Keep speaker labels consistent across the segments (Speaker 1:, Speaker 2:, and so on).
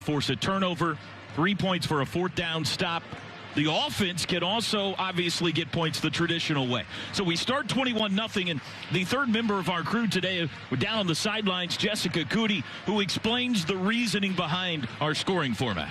Speaker 1: force a turnover, 3 points for a fourth down stop. The offense can also obviously get points the traditional way. So we start 21-0, and the third member of our crew today, down on the sidelines, Jessica Coody, who explains the reasoning behind our scoring format.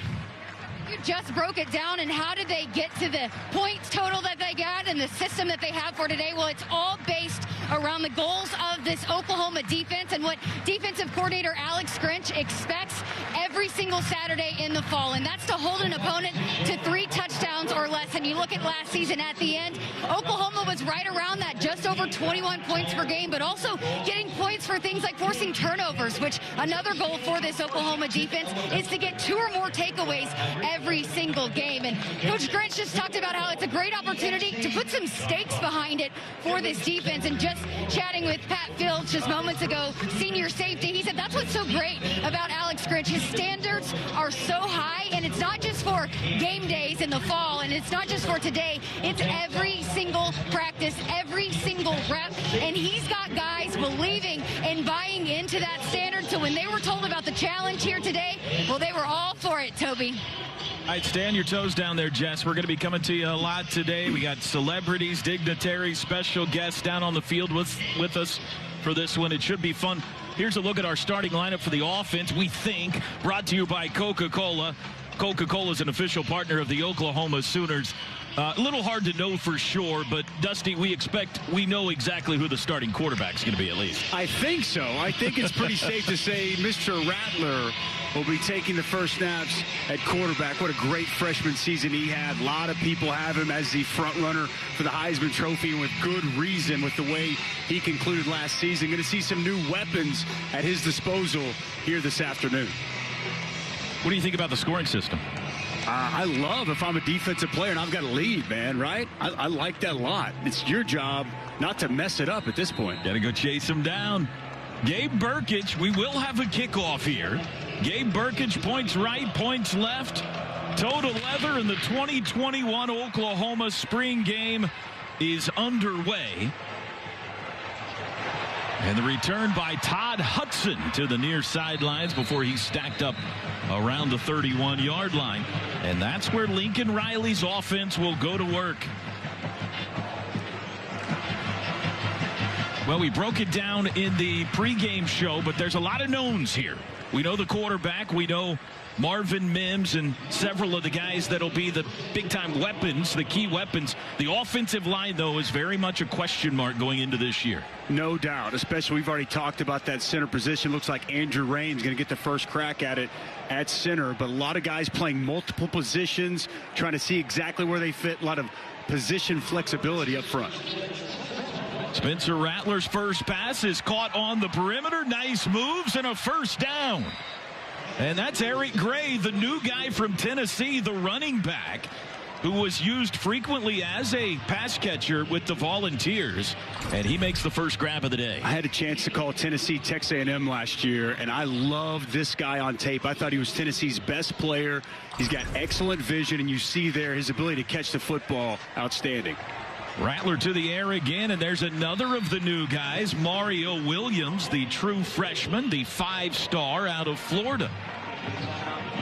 Speaker 2: You just broke it down, and how did they get to the points total that they got and the system that they have for today? Well, it's all based around the goals of this Oklahoma defense and what defensive coordinator Alex Grinch expects every single Saturday in the fall, and that's to hold an opponent to 3 touchdowns or less. And you look at last season at the end, Oklahoma was right around that, just over 21 points per game, but also getting points for things like forcing turnovers, which another goal for this Oklahoma defense is to get 2 or more takeaways every single game. And Coach Grinch just talked about how it's a great opportunity to put some stakes behind it for this defense. And just chatting with Pat Fields just moments ago, senior safety, he said that's what's so great about Alex Grinch. His standards are so high, and it's not just for game days in the fall, and it's not just for today. It's every single practice, every single rep, and he's got guys believing and buying into that standard. So when they were told about the challenge here today, well, they were all for it, Toby.
Speaker 1: All right, stand your toes down there, Jess. We're going to be coming to you a lot today. We got celebrities, dignitaries, special guests down on the field with us for this one. It should be fun. Here's a look at our starting lineup for the offense, we think, brought to you by Coca-Cola. Coca-Cola is an official partner of the Oklahoma Sooners. A little hard to know for sure, but Dusty, we know exactly who the starting quarterback's going to be, at least.
Speaker 3: I think so. I think it's pretty safe to say Mr. Rattler will be taking the first snaps at quarterback. What a great freshman season he had. A lot of people have him as the front runner for the Heisman Trophy, and with good reason with the way he concluded last season. Going to see some new weapons at his disposal here this afternoon.
Speaker 1: What do you think about the scoring system?
Speaker 3: I love if I'm a defensive player and I've got a lead, man, right? I like that a lot. It's your job not to mess it up at this point.
Speaker 1: Got to go chase him down. Gabe Brkic, we will have a kickoff here. Gabe Brkic, points right, points left. Total leather in the 2021 Oklahoma spring game is underway. And the return by Todd Hudson to the near sidelines before he stacked up around the 31-yard line. And that's where Lincoln Riley's offense will go to work. Well, we broke it down in the pregame show, but there's a lot of knowns here. We know the quarterback. We know Marvin Mims and several of the guys that'll be the big-time weapons, the key weapons. The offensive line, though, is very much a question mark going into this year.
Speaker 3: No doubt, especially we've already talked about that center position. Looks like Andrew Rain's going to get the first crack at it at center, but a lot of guys playing multiple positions, trying to see exactly where they fit. A lot of position flexibility up front.
Speaker 1: Spencer Rattler's first pass is caught on the perimeter. Nice moves and a first down. And that's Eric Gray, the new guy from Tennessee, the running back, who was used frequently as a pass catcher with the Volunteers, and he makes the first grab of the day.
Speaker 3: I had a chance to call Tennessee Texas A&M last year, and I loved this guy on tape. I thought he was Tennessee's best player. He's got excellent vision, and you see there his ability to catch the football, outstanding.
Speaker 1: Rattler to the air again, and there's another of the new guys, Mario Williams, the true freshman, the 5-star out of Florida.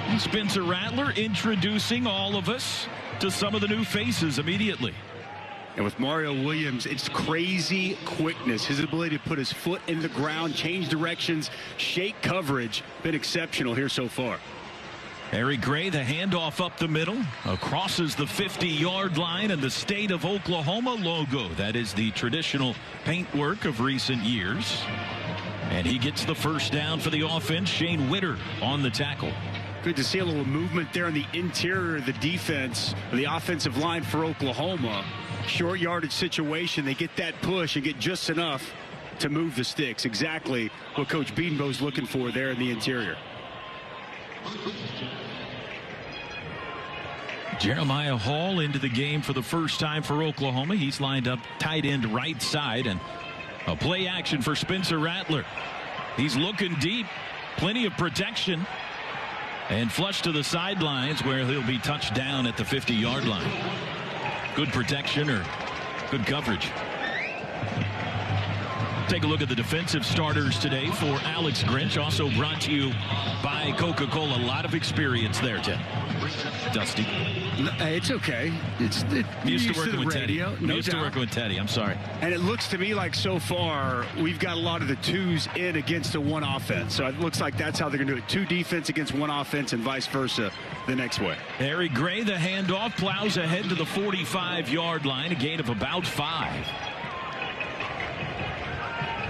Speaker 1: And Spencer Rattler introducing all of us to some of the new faces immediately.
Speaker 3: And with Mario Williams, it's crazy quickness. His ability to put his foot in the ground, change directions, shake coverage, been exceptional here so far.
Speaker 1: Eric Gray, the handoff up the middle, crosses the 50-yard line, and the State of Oklahoma logo. That is the traditional paintwork of recent years. And he gets the first down for the offense. Shane Witter on the tackle.
Speaker 3: Good to see a little movement there in the interior of the defense, the offensive line for Oklahoma. Short yardage situation. They get that push and get just enough to move the sticks. Exactly what Coach Bedenbaugh's looking for there in the interior.
Speaker 1: Jeremiah Hall into the game for the first time for Oklahoma. He's lined up tight end right side, and a play action for Spencer Rattler. He's looking deep, plenty of protection, and flush to the sidelines where he'll be touched down at the 50-yard line. Good protection or good coverage. Take a look at the defensive starters today for Alex Grinch. Also brought to you by Coca-Cola. A lot of experience there, Tim. Dusty.
Speaker 3: It's okay.
Speaker 1: Used to working with
Speaker 3: radio,
Speaker 1: Teddy.
Speaker 3: No
Speaker 1: Used to
Speaker 3: doubt.
Speaker 1: working with Teddy. I'm sorry.
Speaker 3: And it looks to me like so far we've got a lot of the twos in against the one offense. So it looks like that's how they're going to do it. Two defense against one offense and vice versa the next way.
Speaker 1: Harry Gray, the handoff, plows ahead to the 45-yard line, a gain of about 5.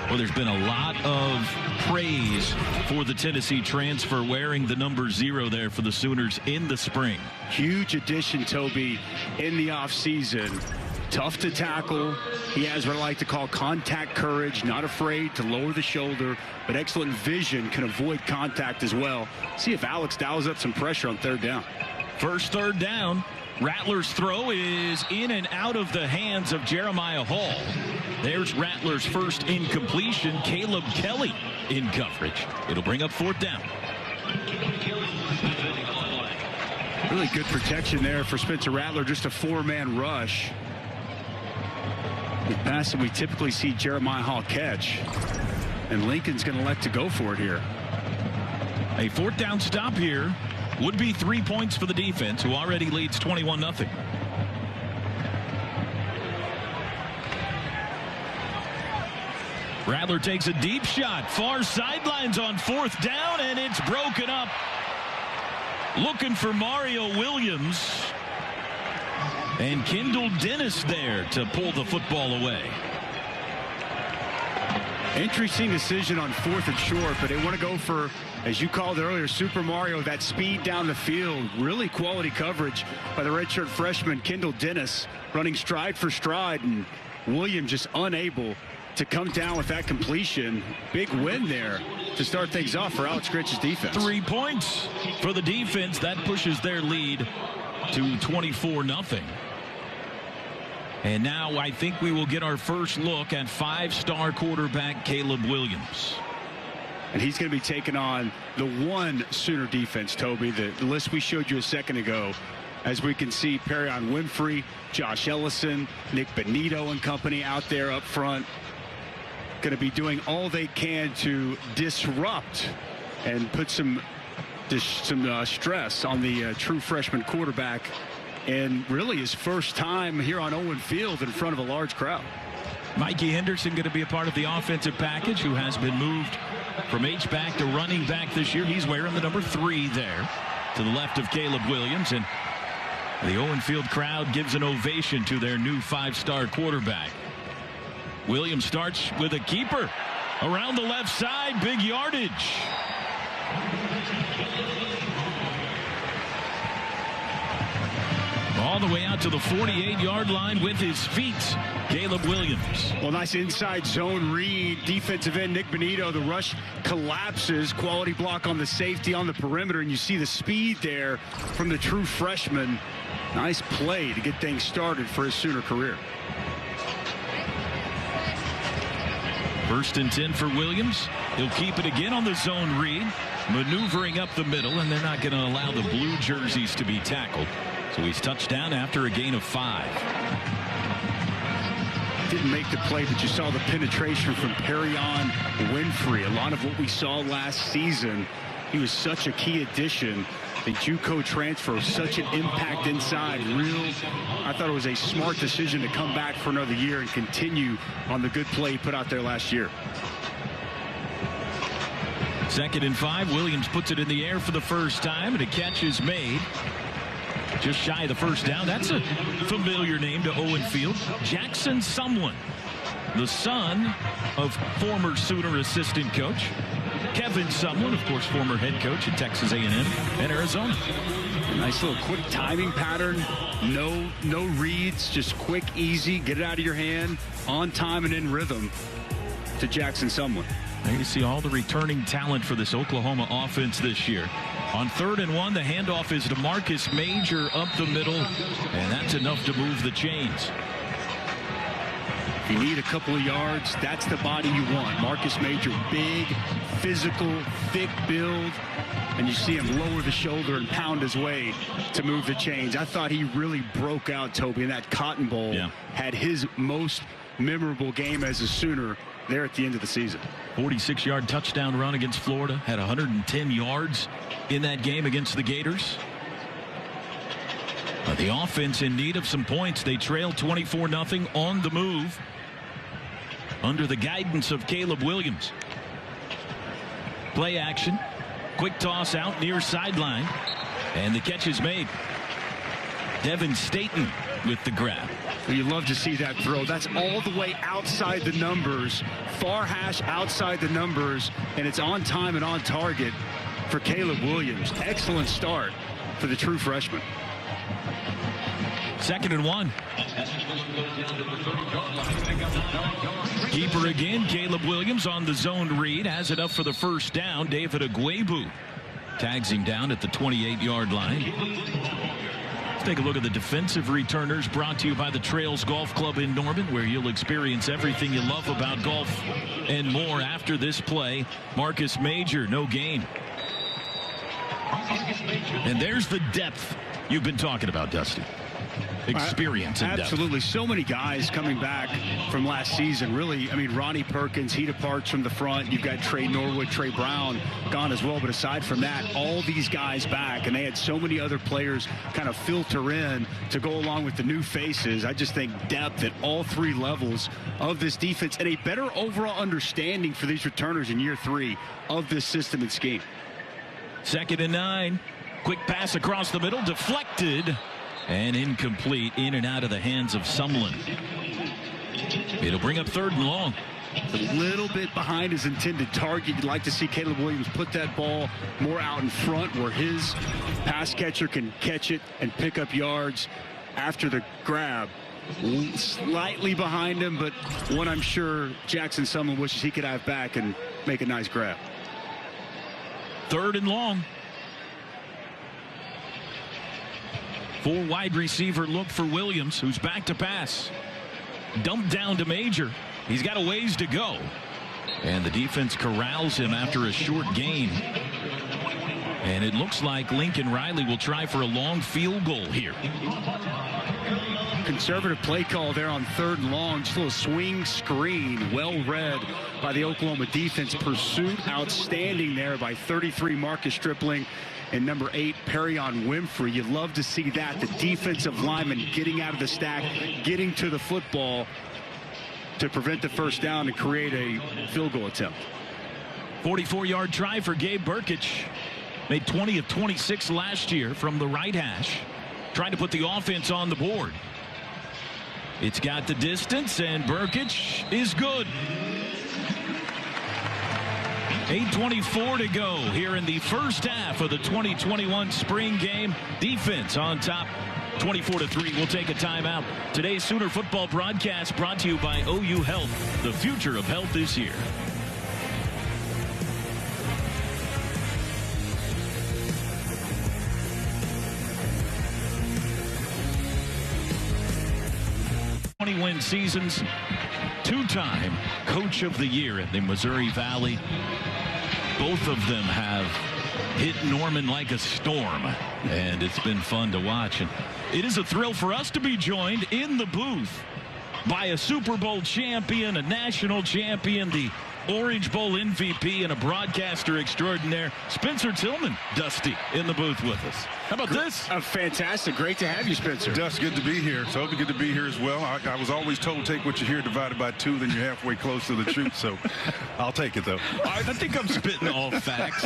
Speaker 1: Well, there's been a lot of praise for the Tennessee transfer wearing the number 0 there for the Sooners in the spring.
Speaker 3: Huge addition, Toby, in the offseason. Tough to tackle. He has what I like to call contact courage, not afraid to lower the shoulder, but excellent vision, can avoid contact as well. See if Alex dials up some pressure on third down.
Speaker 1: First third down. Rattler's throw is in and out of the hands of Jeremiah Hall. There's Rattler's first incompletion. Caleb Kelly in coverage. It'll bring up fourth down.
Speaker 3: Really good protection there for Spencer Rattler. Just a 4-man rush. The pass that we typically see Jeremiah Hall catch. And Lincoln's going to elect to go for it here.
Speaker 1: A fourth down stop here would be 3 points for the defense, who already leads 21-0. Rattler takes a deep shot. Far sidelines on fourth down, and it's broken up. Looking for Mario Williams. And Kendall Dennis there to pull the football away.
Speaker 3: Interesting decision on fourth and short, but they want to go for, as you called earlier, Super Mario, that speed down the field. Really quality coverage by the redshirt freshman Kendall Dennis, running stride for stride, and Williams just unable to come down with that completion. Big win there to start things off for Alex Grinch's defense.
Speaker 1: 3 points for the defense. That pushes their lead to 24-0. And now I think we will get our first look at 5-star quarterback Caleb Williams.
Speaker 3: And he's going to be taking on the one Sooner defense, Toby. The list we showed you a second ago. As we can see, Perrion Winfrey, Josh Ellison, Nick Benito and company out there up front. Going to be doing all they can to disrupt and put some stress on the true freshman quarterback. And really his first time here on Owen Field in front of a large crowd.
Speaker 1: Mikey Henderson going to be a part of the offensive package, who has been moved from H-back to running back this year. He's wearing the number 3 there to the left of Caleb Williams. And the Owen Field crowd gives an ovation to their new 5-star quarterback. Williams starts with a keeper around the left side. Big yardage. All the way out to the 48-yard line with his feet, Caleb Williams.
Speaker 3: Well, nice inside zone read. Defensive end Nick Benito. The rush collapses. Quality block on the safety on the perimeter. And you see the speed there from the true freshman. Nice play to get things started for his Sooner career.
Speaker 1: 1st and 10 for Williams. He'll keep it again on the zone read, maneuvering up the middle, and they're not going to allow the blue jerseys to be tackled. So he's touchdown after a gain of 5.
Speaker 3: Didn't make the play, but you saw the penetration from Perrion Winfrey. A lot of what we saw last season. He was such a key addition. The JUCO transfer, such an impact inside. I thought it was a smart decision to come back for another year and continue on the good play he put out there last year.
Speaker 1: 2nd and 5. Williams puts it in the air for the first time, and a catch is made. Just shy of the first down. That's a familiar name to Owen Field. Jackson Sumlin, the son of former Sooner assistant coach Kevin Sumlin, of course, former head coach at Texas A&M and Arizona.
Speaker 3: A nice little quick timing pattern. No reads, just quick, easy, get it out of your hand, on time and in rhythm to Jackson Sumlin.
Speaker 1: There you see all the returning talent for this Oklahoma offense this year. On 3rd and 1, the handoff is to Marcus Major up the middle, and that's enough to move the chains.
Speaker 3: If you need a couple of yards, that's the body you want. Marcus Major, big, physical, thick build, and you see him lower the shoulder and pound his way to move the chains. I thought he really broke out, Toby, in that Cotton Bowl.
Speaker 1: Yeah.
Speaker 3: Had his most memorable game as a Sooner there at the end of the season.
Speaker 1: 46-yard touchdown run against Florida. Had 110 yards in that game against the Gators. The offense in need of some points. They trail 24-0 on the move under the guidance of Caleb Williams. Play action. Quick toss out near sideline. And the catch is made. Devin Staten with the grab.
Speaker 3: You love to see that throw. That's all the way outside the numbers. Far hash outside the numbers. And it's on time and on target for Caleb Williams. Excellent start for the true freshman.
Speaker 1: 2nd and 1. Keeper again, Caleb Williams on the zone read. Has it up for the first down. David Agwebu tags him down at the 28-yard line. Let's take a look at the defensive returners, brought to you by the Trails Golf Club in Norman, where you'll experience everything you love about golf and more. After this play, Marcus Major, no gain. And there's the depth you've been talking about, Dusty. Experience and depth.
Speaker 3: Absolutely. So many guys coming back from last season. Really, I mean, Ronnie Perkins, he departs from the front. You've got Trey Norwood, Trey Brown gone as well. But aside from that, all these guys back, and they had so many other players kind of filter in to go along with the new faces. I just think depth at all three levels of this defense and a better overall understanding for these returners in year 3 of this system and scheme.
Speaker 1: 2nd and 9. Quick pass across the middle, deflected. And incomplete, in and out of the hands of Sumlin. It'll bring up 3rd and long.
Speaker 3: A little bit behind his intended target. You'd like to see Caleb Williams put that ball more out in front where his pass catcher can catch it and pick up yards after the grab. Slightly behind him, but one I'm sure Jackson Sumlin wishes he could have back and make a nice grab.
Speaker 1: 3rd and long. 4 wide receiver look for Williams, who's back to pass. Dumped down to Major. He's got a ways to go. And the defense corrals him after a short gain. And it looks like Lincoln Riley will try for a long field goal here.
Speaker 3: Conservative play call there on 3rd and long. Just a little swing screen. Well read by the Oklahoma defense. Pursuit outstanding there by 33 Marcus Stripling. And number 8, Perrion Winfrey. You'd love to see that. The defensive lineman getting out of the stack, getting to the football to prevent the first down and create a field goal attempt.
Speaker 1: 44-yard try for Gabe Burkich. Made 20 of 26 last year from the right hash. Trying to put the offense on the board. It's got the distance, and Burkich is good. 8:24 to go here in the first half of the 2021 spring game. Defense on top, 24-3. We'll take a timeout. Today's Sooner football broadcast brought to you by OU Health. The future of health is here. Win seasons, 2-time Coach of the Year in the Missouri Valley. Both of them have hit Norman like a storm, and it's been fun to watch. And it is a thrill for us to be joined in the booth by a Super Bowl champion, a national champion, the Orange Bowl MVP, and a broadcaster extraordinaire, Spencer Tillman, Dusty, in the booth with us. How about this?
Speaker 3: Fantastic. Great to have you, Spencer.
Speaker 4: Dust, good to be here. So good to be here as well. I was always told, take what you hear divided by 2, then you're halfway close to the truth. So I'll take it, though.
Speaker 1: I think I'm spitting all facts.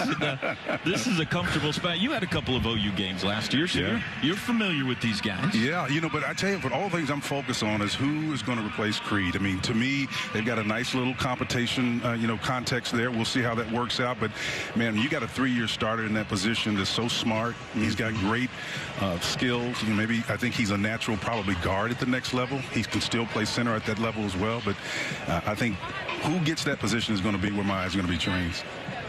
Speaker 1: This is a comfortable spot. You had a couple of OU games last year, so
Speaker 4: yeah.
Speaker 1: You're familiar with these guys.
Speaker 4: Yeah, but I tell you, for all the things I'm focused on is who is going to replace Creed. I mean, to me, they've got a nice little competition, context there. We'll see how that works out. But, man, you got a 3-year starter in that position that's so smart. He's got great skills. I think he's a natural probably guard at the next level. He can still play center at that level as well. But I think who gets that position is going to be where my eyes are going to be trained.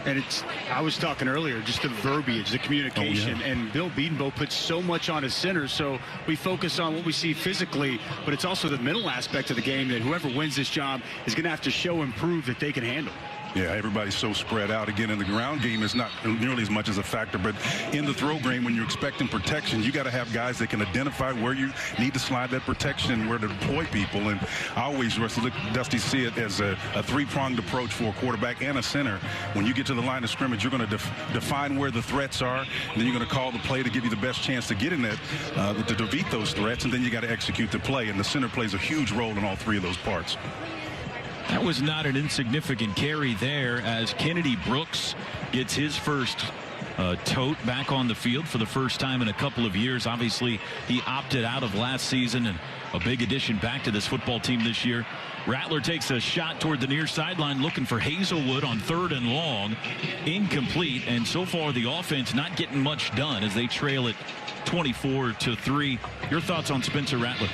Speaker 3: And I was talking earlier, just the verbiage, the communication, and Bill Bedenbaugh puts so much on his center, so we focus on what we see physically, but it's also the mental aspect of the game that whoever wins this job is going to have to show and prove that they can handle.
Speaker 4: Yeah, everybody's so spread out. Again, in the ground game, it's not nearly as much as a factor, but in the throw game, when you're expecting protection, you got to have guys that can identify where you need to slide that protection and where to deploy people. And I always, Dusty, see it as a three-pronged approach for a quarterback and a center. When you get to the line of scrimmage, you're going to define where the threats are, and then you're going to call the play to give you the best chance to get in that, to defeat those threats, and then you got to execute the play. And the center plays a huge role in all three of those parts.
Speaker 1: That was not an insignificant carry there as Kennedy Brooks gets his first tote back on the field for the first time in a couple of years. Obviously, he opted out of last season, and a big addition back to this football team this year. Rattler takes a shot toward the near sideline looking for Hazelwood on 3rd and long. Incomplete, and so far the offense not getting much done as they trail it 24-3. Your thoughts on Spencer Rattler?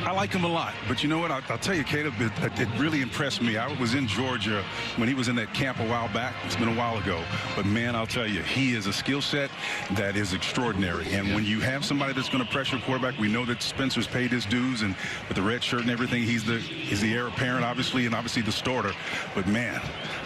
Speaker 4: I like him a lot, but you know what? I'll tell you, Caleb, it really impressed me. I was in Georgia when he was in that camp a while back. It's been a while ago. But, man, I'll tell you, he is a skill set that is extraordinary. And when you have somebody that's going to pressure a quarterback, we know that Spencer's paid his dues, and with the red shirt and everything, he's the heir apparent, obviously, and obviously the starter. But, man,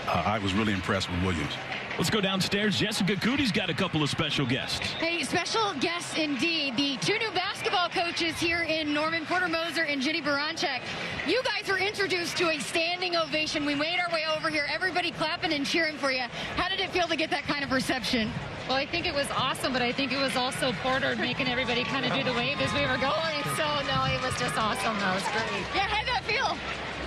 Speaker 4: I was really impressed with Williams.
Speaker 1: Let's go downstairs. Jessica Cootie's got a couple of special guests.
Speaker 2: Hey, special guests indeed. The two new basketball coaches here in Norman, Porter Moser and Jenny Baranchek. You guys were introduced to a standing ovation. We made our way over here. Everybody clapping and cheering for you. How did it feel to get that kind of reception?
Speaker 5: Well, I think it was awesome, but I think it was also Porter making everybody kind of do the wave as we were going. So, no, it was just awesome. That was great.
Speaker 2: Yeah, how did that feel?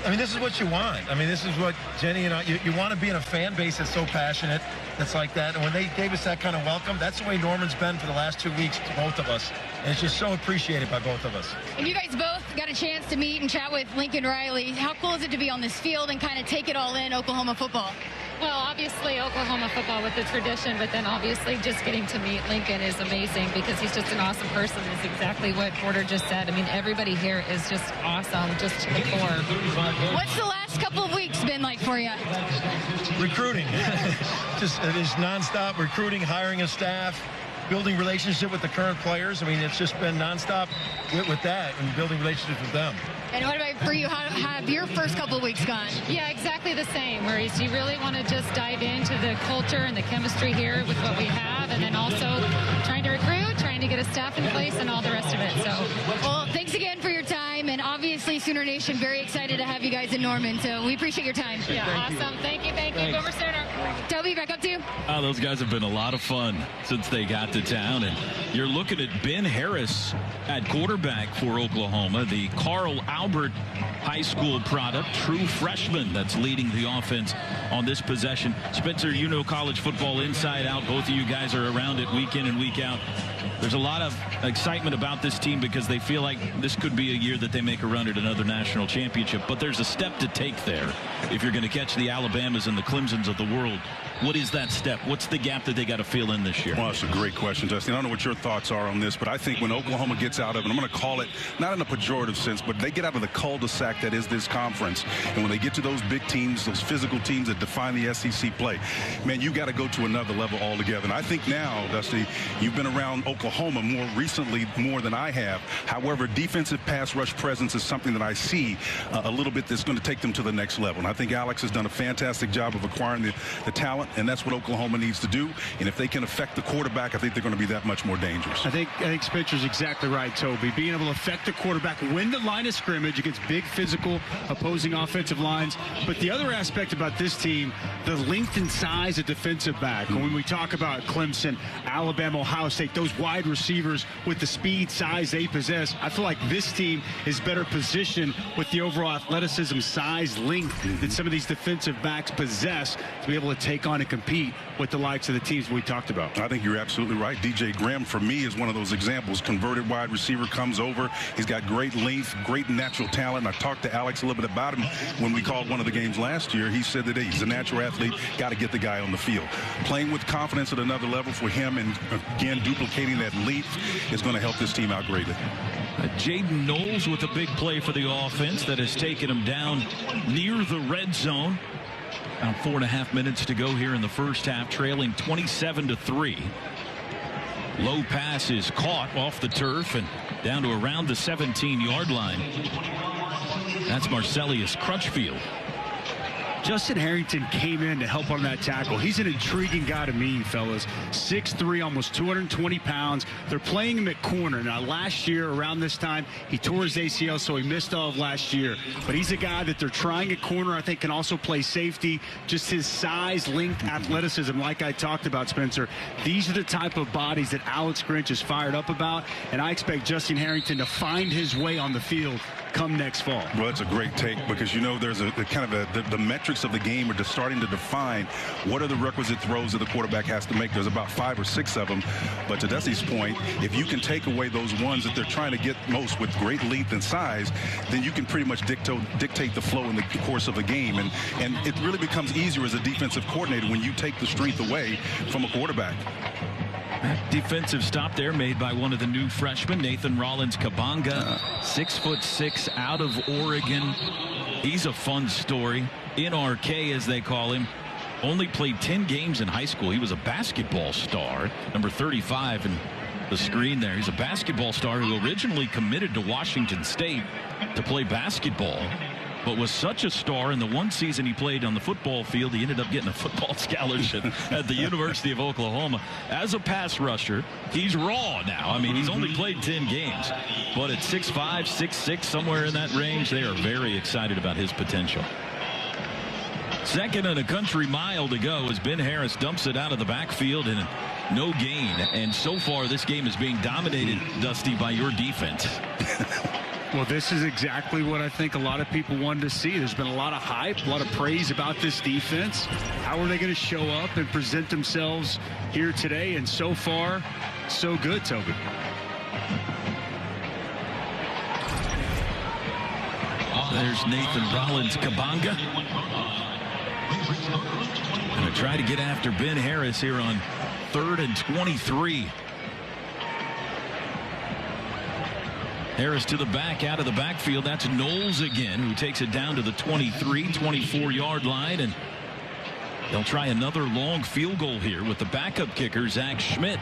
Speaker 6: I mean, this is what you want. I mean, this is what Jenny and I, you want to be in a fan base that's so passionate, that's like that. And when they gave us that kind of welcome, that's the way Norman's been for the last 2 weeks to both of us. And it's just so appreciated by both of us.
Speaker 2: And you guys both got a chance to meet and chat with Lincoln Riley. How cool is it to be on this field and kind of take it all in, Oklahoma football?
Speaker 5: Well, obviously Oklahoma football with the tradition, but then obviously just getting to meet Lincoln is amazing because he's just an awesome person. Is exactly what Porter just said. I mean, everybody here is just awesome, just to the core.
Speaker 2: What's the last couple of weeks been like for you?
Speaker 6: Recruiting. Just it is nonstop recruiting, hiring a staff, building relationship with the current players. I mean, it's just been nonstop with that and building relationships with them.
Speaker 2: And what about for you? How have your first couple of weeks gone?
Speaker 5: Yeah, exactly the same. Whereas you really want to just dive into the culture and the chemistry here with what we have, and then also trying to recruit, trying to get a staff in place, and all the rest of it. So,
Speaker 2: well, thanks again for your time, and obviously Sooner Nation very excited to have you guys in Norman. So we appreciate your time.
Speaker 5: Yeah, awesome. Thank you, Boomer Sooner.
Speaker 2: Toby, back up to you.
Speaker 1: Oh, those guys have been a lot of fun since they got to town, and you're looking at Ben Harris at quarterback for Oklahoma, the Carl Albert High School product, true freshman that's leading the offense on this possession. Spencer, you know college football inside out. Both of you guys are around it week in and week out. There's a lot of excitement about this team because they feel like this could be a year that they make a run at another national championship. But there's a step to take there if you're going to catch the Alabamas and the Clemsons of the world. What is that step? What's the gap that they got to fill in this year?
Speaker 4: Well, that's a great question, Justin. I don't know what your thoughts are on this, but I think when Oklahoma gets out of it, I'm going to call it not in a pejorative sense, but they get out of the cul-de-sac that is this conference. And when they get to those big teams, those physical teams that define the SEC play, man, you got to go to another level altogether. And I think now, Dusty, you've been around Oklahoma more recently, more than I have. However, defensive pass rush presence is something that I see a little bit that's going to take them to the next level. And I think Alex has done a fantastic job of acquiring the talent, and that's what Oklahoma needs to do. And if they can affect the quarterback, I think they're going to be that much more dangerous.
Speaker 3: I think Spencer's exactly right, Toby. Being able to affect the quarterback, win the line of scrimmage against big physical opposing offensive lines. But the other aspect about this team, the length and size of defensive back. When we talk about Clemson, Alabama, Ohio State, those wide receivers with the speed, size they possess, I feel like this team is better positioned with the overall athleticism, size, length that some of these defensive backs possess to be able to take on and compete with the likes of the teams we talked about.
Speaker 4: I think you're absolutely right. DJ Graham, for me, is one of those examples. Converted wide receiver, comes over. He's got great length, great natural talent. I talked to Alex a little bit about him when we called one of the games last year. He said that he's a natural athlete. Got to get the guy on the field. Playing with confidence at another level for him, and again, duplicating that length is going to help this team out greatly.
Speaker 1: Jaden Knowles with a big play for the offense that has taken him down near the red zone. About 4.5 minutes to go here in the first half, trailing 27-3. Low pass is caught off the turf and down to around the 17-yard line. That's Marcellus Crutchfield.
Speaker 3: Justin Harrington came in to help on that tackle. He's an intriguing guy to me, fellas. 6'3", almost 220 pounds. They're playing him at corner. Now, last year, around this time, he tore his ACL, so he missed all of last year. But he's a guy that they're trying at corner. I think can also play safety. Just his size, length, athleticism, like I talked about, Spencer. These are the type of bodies that Alex Grinch is fired up about, and I expect Justin Harrington to find his way on the field come next fall.
Speaker 4: Well, that's a great take, because there's a kind of the metrics of the game are just starting to define what are the requisite throws that the quarterback has to make. There's about 5 or 6 of them, but to Dusty's point, if you can take away those ones that they're trying to get most with great length and size, then you can pretty much dictate the flow in the course of the game, and it really becomes easier as a defensive coordinator when you take the strength away from a quarterback.
Speaker 1: Defensive stop there made by one of the new freshmen, Nathan Rollins-Kabanga, 6'6", out of Oregon. He's a fun story. NRK, as they call him. Only played 10 games in high school. He was a basketball star, number 35 in the screen there. He's a basketball star who originally committed to Washington State to play basketball, but was such a star in the one season he played on the football field, he ended up getting a football scholarship at the University of Oklahoma. As a pass rusher, he's raw now. I mean, he's only played 10 games, but at 6'5", 6'6", somewhere in that range, they are very excited about his potential. Second and a country mile to go as Ben Harris dumps it out of the backfield and no gain. And so far, this game is being dominated, Dusty, by your defense.
Speaker 3: Well, this is exactly what I think a lot of people wanted to see. There's been a lot of hype, a lot of praise about this defense. How are they going to show up and present themselves here today? And so far, so good, Toby.
Speaker 1: There's Nathan Rollins-Kabanga. Going to try to get after Ben Harris here on 3rd and 23. Harris to the back, out of the backfield. That's Knowles again, who takes it down to the 23, 24-yard line. And they'll try another long field goal here with the backup kicker, Zach Schmidt.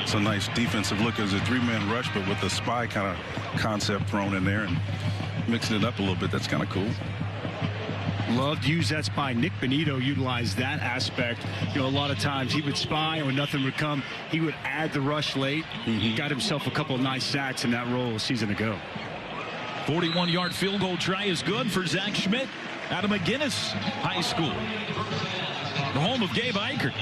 Speaker 4: It's a nice defensive look as a 3-man rush, but with the spy kind of concept thrown in there and mixing it up a little bit. That's kind of cool.
Speaker 3: Loved to use that spy. Nick Benito utilized that aspect. A lot of times he would spy, and when nothing would come, he would add the rush late. He got himself a couple of nice sacks in that role a season ago.
Speaker 1: 41-yard field goal try is good for Zach Schmidt out of McGinnis High School, the home of Gabe Eichert.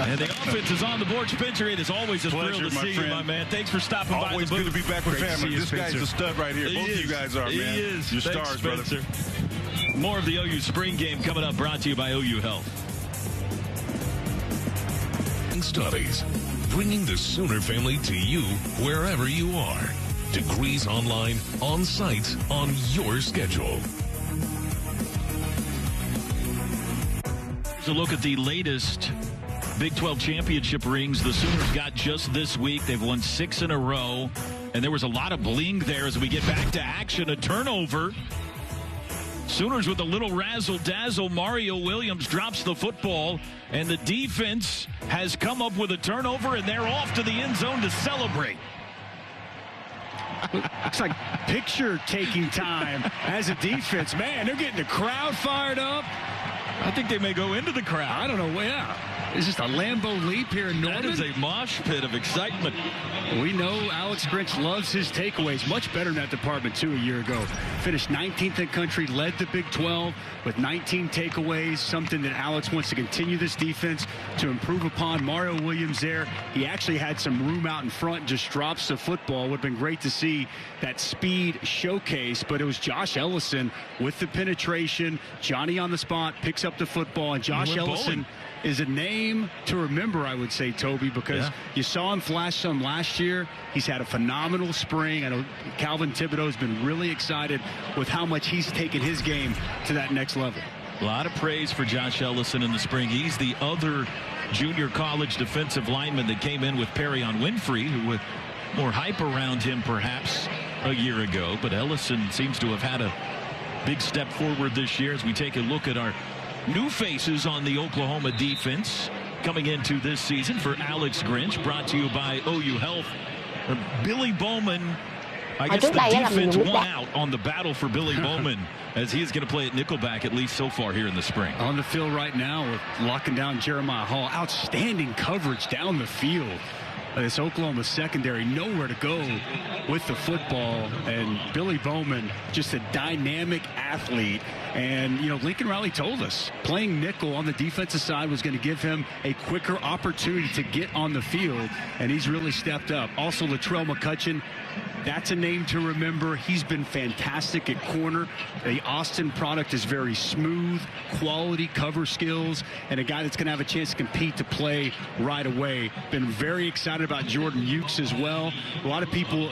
Speaker 1: And the offense is on the board. Spencer, it is always a thrill to see you, my man. Thanks for stopping by.
Speaker 4: Always good to be back with family. This guy's a stud right here. Both of you guys are, man.
Speaker 1: He is.
Speaker 4: You're
Speaker 1: Thanks,
Speaker 4: stars,
Speaker 1: Spencer.
Speaker 4: brother.
Speaker 1: More of the OU Spring Game coming up, brought to you by OU Health.
Speaker 7: Studies, bringing the Sooner family to you wherever you are. Degrees online, on site, on your schedule.
Speaker 1: Here's a look at the latest Big 12 championship rings the Sooners got just this week. They've won 6 in a row, and there was a lot of bling there as we get back to action. A turnover. Sooners with a little razzle-dazzle. Mario Williams drops the football, and the defense has come up with a turnover, and they're off to the end zone to celebrate.
Speaker 3: Looks like picture-taking time as a defense. Man, they're getting the crowd fired up.
Speaker 1: I think they may go into the crowd.
Speaker 3: I don't know. Yeah. Is this a Lambeau Leap here in Norman?
Speaker 1: That is a mosh pit of excitement.
Speaker 3: We know Alex Grinch loves his takeaways. Much better in that department, too, a year ago. Finished 19th in country, led the Big 12 with 19 takeaways, something that Alex wants to continue this defense to improve upon. Mario Williams there. He actually had some room out in front, just drops the football. Would have been great to see that speed showcase, but it was Josh Ellison with the penetration. Johnny on the spot, picks up the football, and Josh Ellison is a name to remember, I would say, Toby, because you saw him flash some last year. He's had a phenomenal spring. I know Calvin Thibodeau's been really excited with how much he's taken his game to that next level.
Speaker 1: A lot of praise for Josh Ellison in the spring. He's the other junior college defensive lineman that came in with Perrion Winfrey, who with more hype around him perhaps a year ago. But Ellison seems to have had a big step forward this year as we take a look at our new faces on the Oklahoma defense coming into this season for Alex Grinch, brought to you by OU Health. Billy Bowman I guess the defense won out on the battle for Billy Bowman as he is going to play at nickelback at least so far here in the spring.
Speaker 3: On the field right now, we're locking down Jeremiah Hall. Outstanding coverage down the field. This Oklahoma secondary nowhere to go with the football, and Billy Bowman just a dynamic athlete. And you know, Lincoln Riley told us playing nickel on the defensive side was going to give him a quicker opportunity to get on the field, and he's really stepped up. Also, Latrell McCutcheon, that's a name to remember. He's been fantastic at corner. The Austin product is very smooth, quality cover skills, and a guy that's going to have a chance to compete to play right away. Been very excited about Jordan Ukes as well. A lot of people,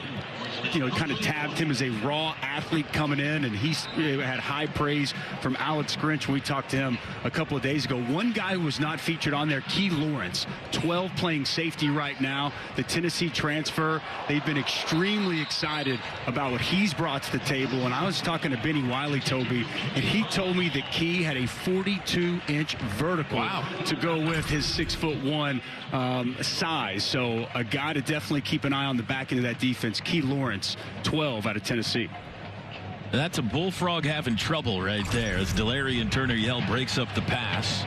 Speaker 3: you know, kind of tabbed him as a raw athlete coming in, and he's had high praise from Alex Grinch when we talked to him a couple of days ago. One guy who was not featured on there, Key Lawrence, 12, playing safety right now, the Tennessee transfer. They've been extremely excited about what he's brought to the table. And I was talking to Benny Wiley, Toby, and he told me that Key had a 42-inch vertical to go with his 6'1" size. So a guy to definitely keep an eye on the back end of that defense. Key Lawrence, 12, out of Tennessee.
Speaker 1: That's a Bullfrog having trouble right there as Delarian Turner-Yell breaks up the pass.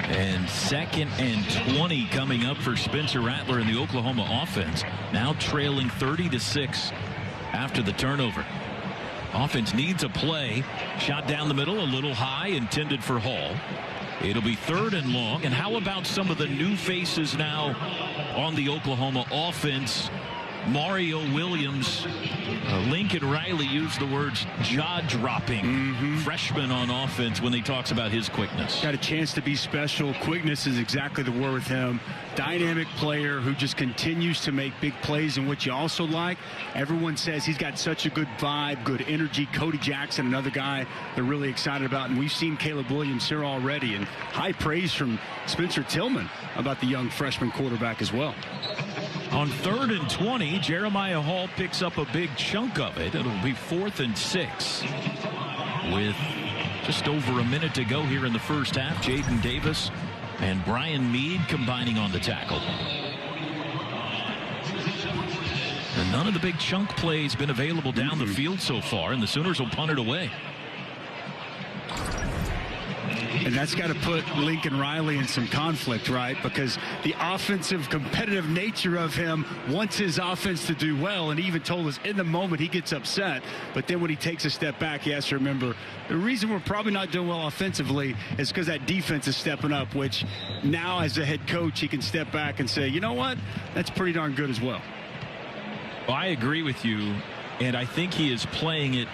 Speaker 1: And 2nd and 20 coming up for Spencer Rattler in the Oklahoma offense. Now trailing 30-6 after the turnover. Offense needs a play. Shot down the middle, a little high, intended for Hall. It'll be 3rd and long. And how about some of the new faces now on the Oklahoma offense? Mario Williams, Lincoln Riley used the words jaw-dropping freshman on offense when he talks about his quickness.
Speaker 3: Got a chance to be special. Quickness is exactly the word with him. Dynamic player who just continues to make big plays. And what you also like, everyone says he's got such a good vibe, good energy. Cody Jackson, another guy they're really excited about. And we've seen Caleb Williams here already. And high praise from Spencer Tillman about the young freshman quarterback as well.
Speaker 1: On 3rd and 20, Jeremiah Hall picks up a big chunk of it. It'll be 4th and 6 with just over a minute to go here in the first half. Jaden Davis and Brian Mead combining on the tackle. And none of the big chunk plays been available down the field so far, and the Sooners will punt it away.
Speaker 3: And that's got to put Lincoln Riley in some conflict, right? Because the offensive competitive nature of him wants his offense to do well. And he even told us in the moment he gets upset. But then when he takes a step back, he has to remember the reason we're probably not doing well offensively is because that defense is stepping up, which now as a head coach, he can step back and say, you know what? That's pretty darn good as well.
Speaker 1: Well, I agree with you. And I think he is playing it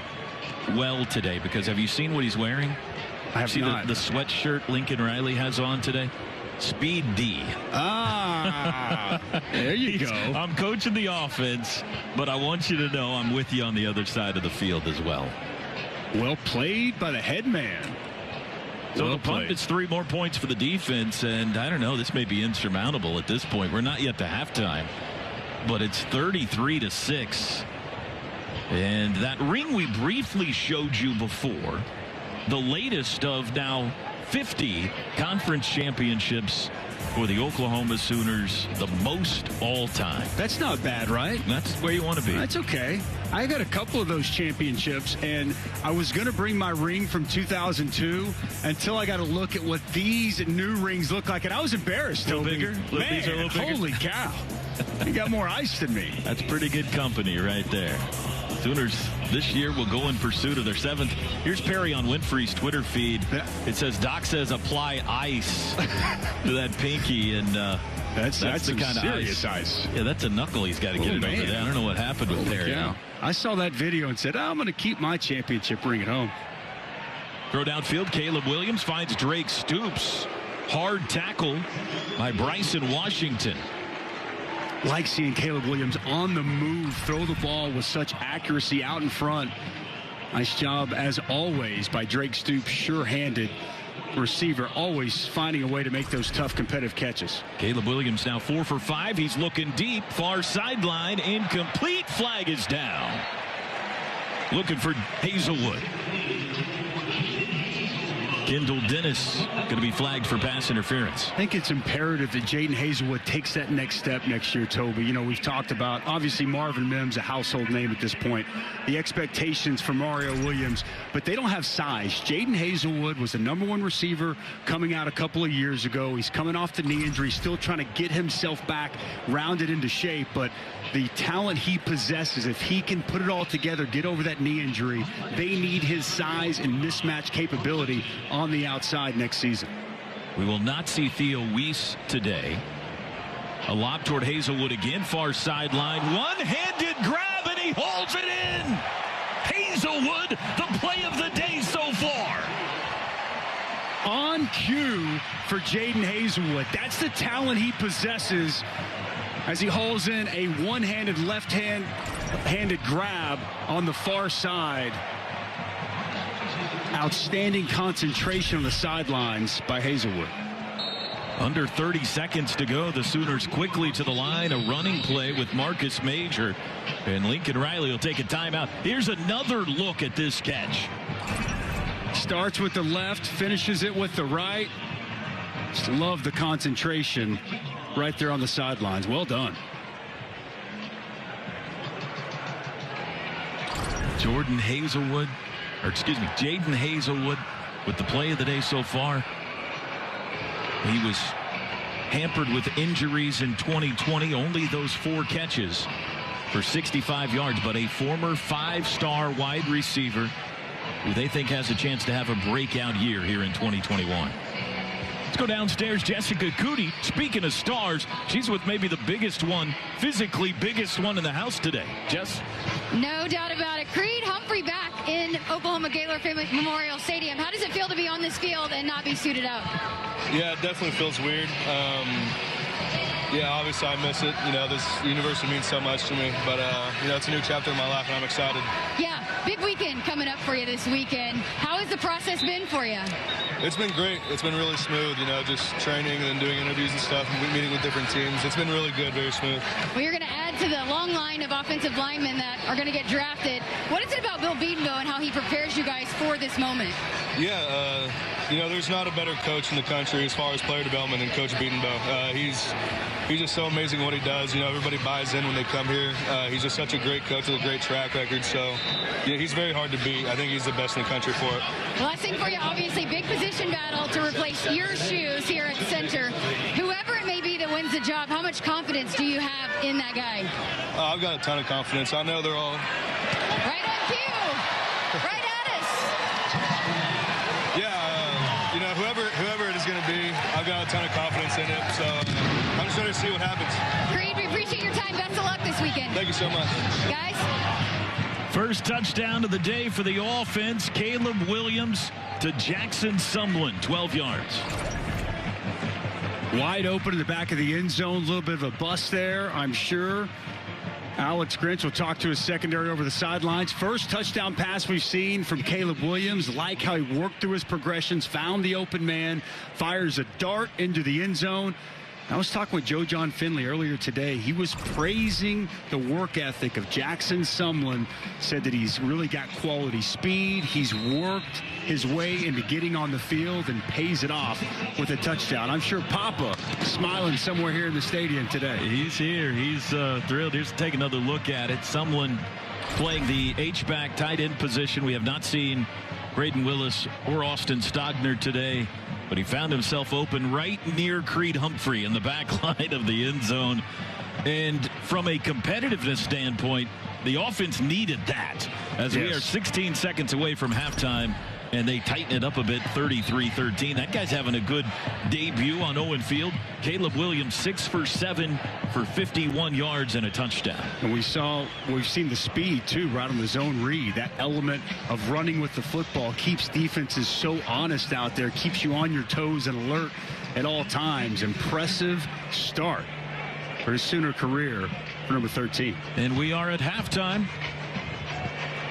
Speaker 1: well today because have you seen what he's wearing?
Speaker 3: I have
Speaker 1: See
Speaker 3: not.
Speaker 1: the sweatshirt Lincoln Riley has on today? Speed D.
Speaker 3: Ah, there you go.
Speaker 1: I'm coaching the offense, but I want you to know I'm with you on the other side of the field as well.
Speaker 3: Well played by the head man.
Speaker 1: So
Speaker 3: well
Speaker 1: the punt
Speaker 3: played.
Speaker 1: is 3 more points for the defense, and I don't know, this may be insurmountable at this point. We're not yet to halftime, but it's 33-6. And that ring we briefly showed you before, the latest of now 50 conference championships for the Oklahoma Sooners, the most all time.
Speaker 3: That's not bad, right?
Speaker 1: That's where you want to be.
Speaker 3: That's okay. I got a couple of those championships, and I was going to bring my ring from 2002 until I got to look at what these new rings look like, and I was embarrassed.
Speaker 1: A little
Speaker 3: Toby.
Speaker 1: bigger?
Speaker 3: Man,
Speaker 1: These are a little bigger?
Speaker 3: holy cow. You got more ice than me.
Speaker 1: That's pretty good company right there. Sooners this year will go in pursuit of their 7th. Here's Perry on Winfrey's Twitter feed. It says Doc says apply ice to that pinky, and that's the
Speaker 3: some
Speaker 1: kind of
Speaker 3: serious ice.
Speaker 1: Yeah, that's a knuckle he's got to get it over there. I don't know what happened with Perry.
Speaker 3: Yeah. I saw that video and said, I'm going to keep my championship ring at home.
Speaker 1: Throw downfield, Caleb Williams finds Drake Stoops. Hard tackle by Bryson Washington.
Speaker 3: Like seeing Caleb Williams on the move, throw the ball with such accuracy out in front. Nice job, as always, by Drake Stoops, sure-handed receiver, always finding a way to make those tough competitive catches.
Speaker 1: Caleb Williams now 4 for 5. He's looking deep, far sideline, incomplete. Flag is down. Looking for Hazelwood. Kendall Dennis going to be flagged for pass interference.
Speaker 3: I think it's imperative that Jadon Haselwood takes that next step next year, Toby. You know, we've talked about, obviously, Marvin Mims, a household name at this point. The expectations for Mario Williams, but they don't have size. Jadon Haselwood was the #1 receiver coming out a couple of years ago. He's coming off the knee injury, still trying to get himself back, rounded into shape, but the talent he possesses, if he can put it all together, get over that knee injury, they need his size and mismatch capability on the outside next season.
Speaker 1: We will not see Theo Weiss today. A lob toward Haselwood again, far sideline. One-handed grab, and he holds it in. Haselwood, the play of the day so far.
Speaker 3: On cue for Jadon Haselwood. That's the talent he possesses as he hauls in a one-handed left-handed grab on the far side. Outstanding concentration on the sidelines by Haselwood.
Speaker 1: Under 30 seconds to go. The Sooners quickly to the line. A running play with Marcus Major. And Lincoln Riley will take a timeout. Here's another look at this catch.
Speaker 3: Starts with the left, finishes it with the right. Just love the concentration right there on the sidelines. Well done.
Speaker 1: Jadon Haselwood with the play of the day so far. He was hampered with injuries in 2020. Only those 4 catches for 65 yards, but a former 5-star wide receiver who they think has a chance to have a breakout year here in 2021. Let's go downstairs. Jessica Cootie, speaking of stars, she's with maybe the biggest one, physically biggest one in the house today. Jess?
Speaker 2: No doubt about it. Creed Humphrey back in Oklahoma Gaylor Family Memorial Stadium. How does it feel to be on this field and not be suited up?
Speaker 8: Yeah, it definitely feels weird. Yeah, obviously I miss it. You know, this university means so much to me. But, you know, it's a new chapter in my life, and I'm excited.
Speaker 2: Yeah, big weekend coming up for you this weekend. How has the process been for you?
Speaker 8: It's been great. It's been really smooth, you know, just training and then doing interviews and stuff and meeting with different teams. It's been really good, very smooth.
Speaker 2: Well, you're going to add to the long line of offensive linemen that are going to get drafted. What is it about Bill Bedenbaugh and how he prepares you guys for this moment?
Speaker 8: Yeah, you know, there's not a better coach in the country as far as player development than Coach Bedenbaugh. He's just so amazing what he does. You know, everybody buys in when they come here. He's just such a great coach with a great track record. So, yeah, he's very hard to beat. I think he's the best in the country for it.
Speaker 2: Last thing for you, obviously, big position battle to replace your shoes here at center. Whoever it may be that wins the job, how much confidence do you have in that guy?
Speaker 8: I've got a ton of confidence. I know they're all...
Speaker 2: Right on cue. Right at us.
Speaker 8: Yeah, you know, whoever it is going to be, I've got a ton of confidence in it. So I'm just ready to see what happens.
Speaker 2: Creed, we appreciate your time. Best of luck this weekend.
Speaker 8: Thank you so much.
Speaker 2: Guys.
Speaker 1: First touchdown of the day for the offense. Caleb Williams to Jackson Sumlin, 12 yards.
Speaker 3: Wide open in the back of the end zone. A little bit of a bust there, I'm sure. Alex Grinch will talk to his secondary over the sidelines. First touchdown pass we've seen from Caleb Williams. Like how he worked through his progressions, found the open man, fires a dart into the end zone. I was talking with Joe John Finley earlier today. He was praising the work ethic of Jackson Sumlin, said that he's really got quality speed. He's worked his way into getting on the field and pays it off with a touchdown. I'm sure Papa smiling somewhere here in the stadium today.
Speaker 1: He's here. He's thrilled. Here's take another look at it. Sumlin playing the H-back tight end position. We have not seen Braden Willis or Austin Stogner today, but he found himself open right near Creed Humphrey in the back line of the end zone. And from a competitiveness standpoint, the offense needed that, as we are 16 seconds away from halftime, and they tighten it up a bit, 33-13. That guy's having a good debut on Owen Field. Caleb Williams, 6 for 7 for 51 yards and a touchdown.
Speaker 3: And we've seen the speed, too, right on the zone read. That element of running with the football keeps defenses so honest out there, keeps you on your toes and alert at all times. Impressive start for his Sooner career for number 13.
Speaker 1: And we are at halftime.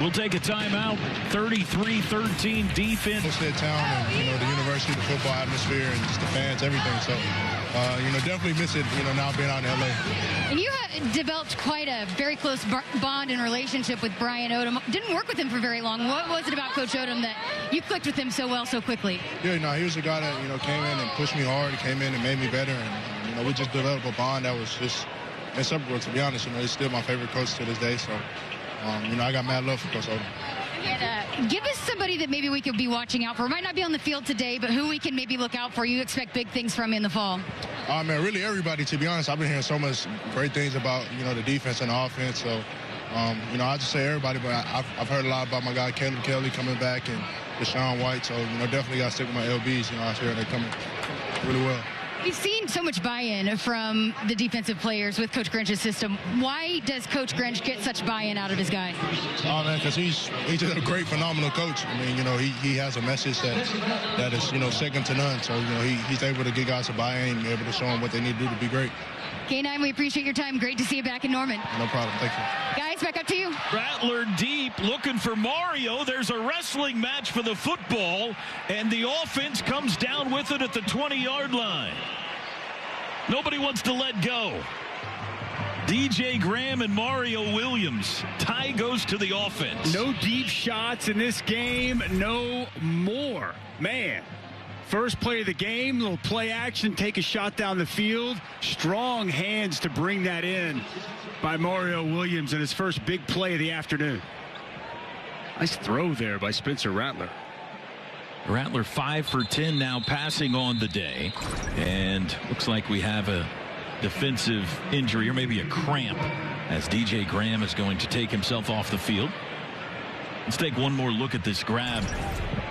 Speaker 1: We'll take a timeout. 33-13 defense.
Speaker 9: It's their town and, you know, the university, the football atmosphere, and just the fans, everything. So definitely miss it, now being out in L.A.
Speaker 2: And you have developed quite a very close bond and relationship with Brian Odom. Didn't work with him for very long. What was it about Coach Odom that you clicked with him so well so quickly?
Speaker 9: Yeah, he was a guy that, came in and pushed me hard. He came in and made me better. And, we just developed a bond that was just inseparable, to be honest. He's still my favorite coach to this day. So, I got mad love for Coach Odom.
Speaker 2: And, give us somebody that maybe we could be watching out for. Might not be on the field today, but who we can maybe look out for. You expect big things from in the fall.
Speaker 9: Man, really everybody, to be honest. I've been hearing so much great things about, the defense and the offense. So, I just say everybody, but I've heard a lot about my guy Caleb Kelly coming back and Deshaun White. So, definitely got to stick with my LBs, out here, and they're coming really well.
Speaker 2: We've seen so much buy-in from the defensive players with Coach Grinch's system. Why does Coach Grinch get such buy-in out of his guys?
Speaker 9: Oh, man, because he's just a great, phenomenal coach. He has a message that is, second to none. So, he's able to get guys to buy in and able to show them what they need to do to be great.
Speaker 2: K9, we appreciate your time. Great to see you back in Norman.
Speaker 9: No problem. Thank you.
Speaker 2: Guys, back up to you.
Speaker 1: Rattler deep, looking for Mario. There's a wrestling match for the football, and the offense comes down with it at the 20-yard line. Nobody wants to let go. DJ Graham and Mario Williams. Tie goes to the offense.
Speaker 3: No deep shots in this game. No more. Man. First play of the game, little play action, take a shot down the field. Strong hands to bring that in by Mario Williams in his first big play of the afternoon. Nice throw there by Spencer Rattler.
Speaker 1: Rattler 5 for 10 now passing on the day. And looks like we have a defensive injury or maybe a cramp as DJ Graham is going to take himself off the field. Let's take one more look at this grab.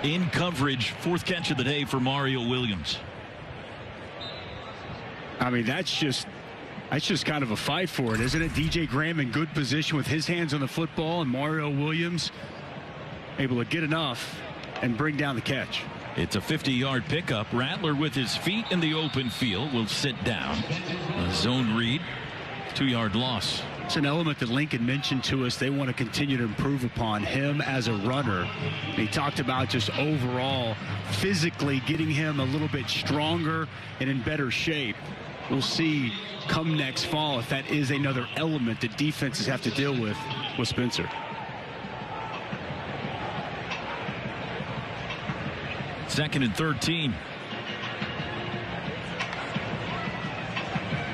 Speaker 1: In coverage, fourth catch of the day for Mario Williams.
Speaker 3: That's just kind of a fight for it, isn't it? DJ Graham in good position with his hands on the football, and Mario Williams able to get enough and bring down the catch.
Speaker 1: It's a 50-yard pickup. Rattler with his feet in the open field will sit down. A zone read, 2-yard loss.
Speaker 3: It's an element that Lincoln mentioned to us they want to continue to improve upon him as a runner. He talked about just overall physically getting him a little bit stronger and in better shape. We'll see come next fall if that is another element that defenses have to deal with Spencer.
Speaker 1: Second and 13.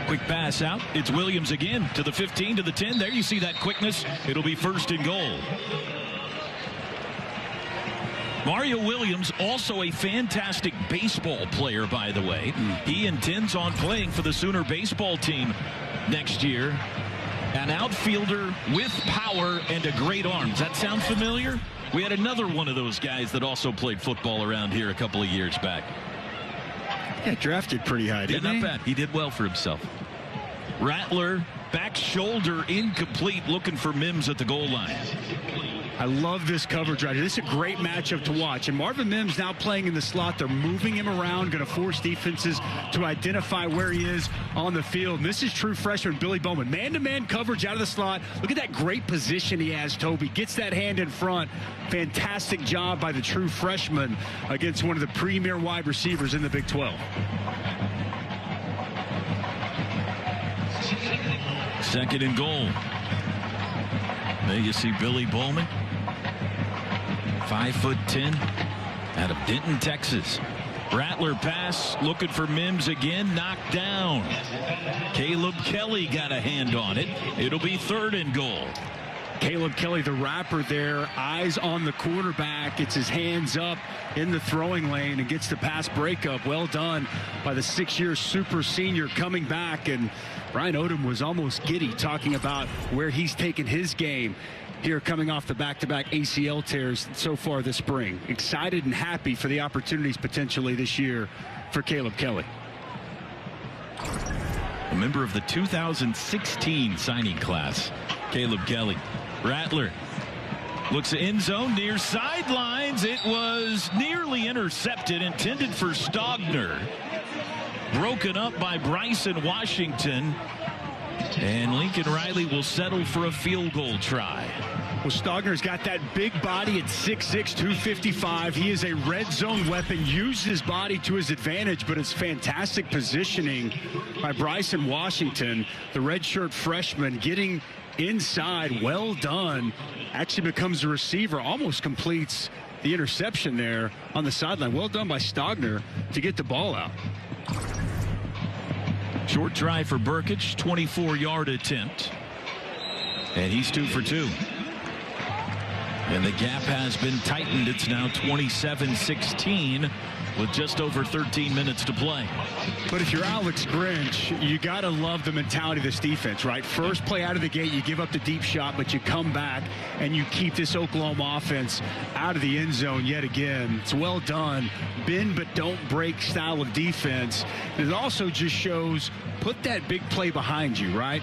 Speaker 1: Quick pass out. It's Williams again to the 15, to the 10. There you see that quickness. It'll be first and goal. Mario Williams, also a fantastic baseball player, by the way. He intends on playing for the Sooner baseball team next year. An outfielder with power and a great arm. Does that sound familiar? We had another one of those guys that also played football around here a couple of years back.
Speaker 3: Yeah, drafted pretty high, didn't he?
Speaker 1: Not bad. He did well for himself. Rattler, back shoulder incomplete, looking for Mims at the goal line.
Speaker 3: I love this coverage right here. This is a great matchup to watch. And Marvin Mims now playing in the slot. They're moving him around, going to force defenses to identify where he is on the field. And this is true freshman Billy Bowman. Man-to-man coverage out of the slot. Look at that great position he has, Toby. Gets that hand in front. Fantastic job by the true freshman against one of the premier wide receivers in the Big 12.
Speaker 1: Second and goal. There you see Billy Bowman. 5'10", out of Denton, Texas. Rattler pass, looking for Mims again, knocked down. Caleb Kelly got a hand on it. It'll be third and goal.
Speaker 3: Caleb Kelly, the rapper there, eyes on the quarterback. Gets his hands up in the throwing lane and gets the pass breakup. Well done by the 6-year super senior coming back. And Brian Odom was almost giddy talking about where he's taken his game here coming off the back-to-back ACL tears so far this spring. Excited and happy for the opportunities potentially this year for Caleb Kelly.
Speaker 1: A member of the 2016 signing class, Caleb Kelly. Rattler looks end zone near sidelines. It was nearly intercepted, intended for Stogner. Broken up by Bryson Washington. And Lincoln Riley will settle for a field goal try.
Speaker 3: Well, Stogner's got that big body at 6'6", 255. He is a red zone weapon, used his body to his advantage, but it's fantastic positioning by Bryson Washington, the redshirt freshman, getting inside. Well done. Actually becomes a receiver, almost completes the interception there on the sideline. Well done by Stogner to get the ball out.
Speaker 1: Short drive for Burkich, 24-yard attempt. And he's 2 for 2. And the gap has been tightened. It's now 27-16 with just over 13 minutes to play.
Speaker 3: But if you're Alex Grinch, you got to love the mentality of this defense, right? First play out of the gate, you give up the deep shot, but you come back and you keep this Oklahoma offense out of the end zone yet again. It's well done. Bend but don't break style of defense. And it also just shows, put that big play behind you, right?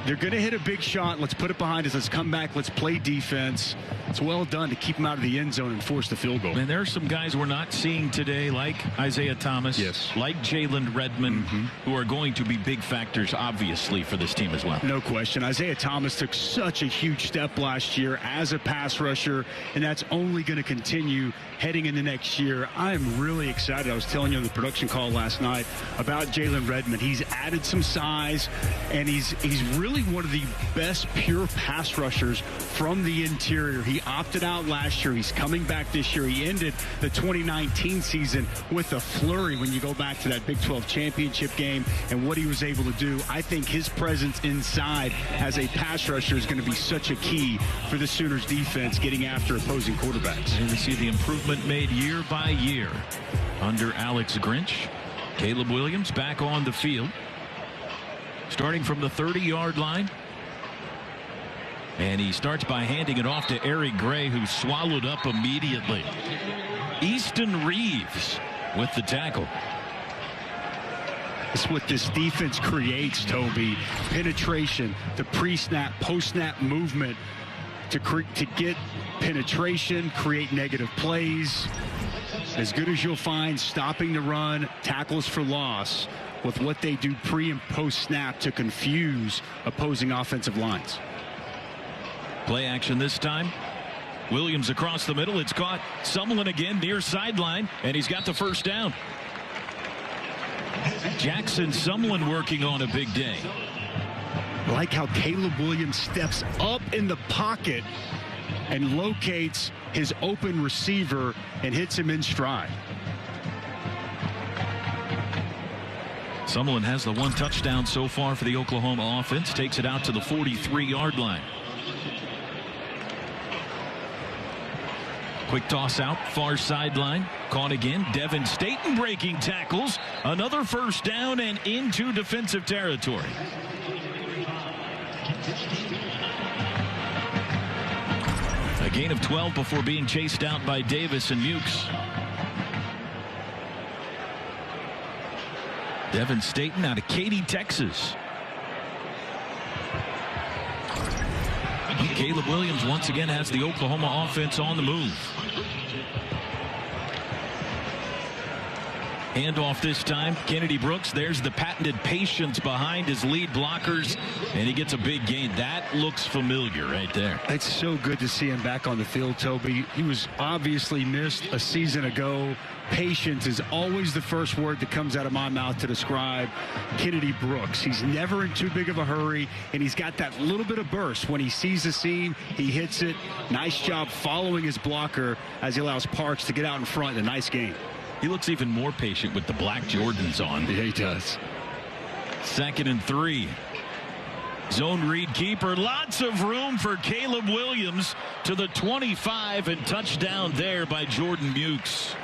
Speaker 3: They're going to hit a big shot. Let's put it behind us. Let's come back. Let's play defense. It's well done to keep them out of the end zone and force the field goal.
Speaker 1: And there are some guys we're not seeing today, like Isaiah Thomas,
Speaker 3: yes,
Speaker 1: like Jalen Redmond, who are going to be big factors, obviously, for this team as well.
Speaker 3: No question. Isaiah Thomas took such a huge step last year as a pass rusher, and that's only going to continue heading into next year. I am really excited. I was telling you on the production call last night about Jalen Redmond. He's added some size, and he's really one of the best pure pass rushers from the interior. He opted out last year. He's coming back this year. He ended the 2019 season with a flurry when you go back to that Big 12 championship game and what he was able to do. I think his presence inside as a pass rusher is going to be such a key for the Sooners defense getting after opposing quarterbacks.
Speaker 1: And we see the improvement made year by year under Alex Grinch. Caleb Williams back on the field, starting from the 30-yard line. And he starts by handing it off to Eric Gray, who swallowed up immediately. Easton Reeves with the tackle.
Speaker 3: It's what this defense creates, Toby. Penetration, the pre-snap, post-snap movement to get penetration, create negative plays. As good as you'll find stopping the run, tackles for loss, with what they do pre and post snap to confuse opposing offensive lines.
Speaker 1: Play action this time. Williams across the middle. It's caught. Sumlin again near sideline, and he's got the first down. Jackson Sumlin working on a big day.
Speaker 3: I like how Caleb Williams steps up in the pocket and locates his open receiver and hits him in stride.
Speaker 1: Sumlin has the one touchdown so far for the Oklahoma offense. Takes it out to the 43-yard line. Quick toss out, far sideline. Caught again. Devin Staten breaking tackles. Another first down and into defensive territory. A gain of 12 before being chased out by Davis and Mukes. Devin Staten out of Katy, Texas. Caleb Williams once again has the Oklahoma offense on the move. Handoff this time. Kennedy Brooks. There's the patented patience behind his lead blockers, and he gets a big gain. That looks familiar right there.
Speaker 3: It's so good to see him back on the field, Toby. He was obviously missed a season ago. Patience is always the first word that comes out of my mouth to describe Kennedy Brooks. He's never in too big of a hurry, and he's got that little bit of burst. When he sees the seam, he hits it. Nice job following his blocker as he allows Parks to get out in front. A nice game.
Speaker 1: He looks even more patient with the black Jordans on.
Speaker 3: Yeah, he does.
Speaker 1: 2nd and 3. Zone read keeper. Lots of room for Caleb Williams to the 25, and touchdown there by Jordan Mukes.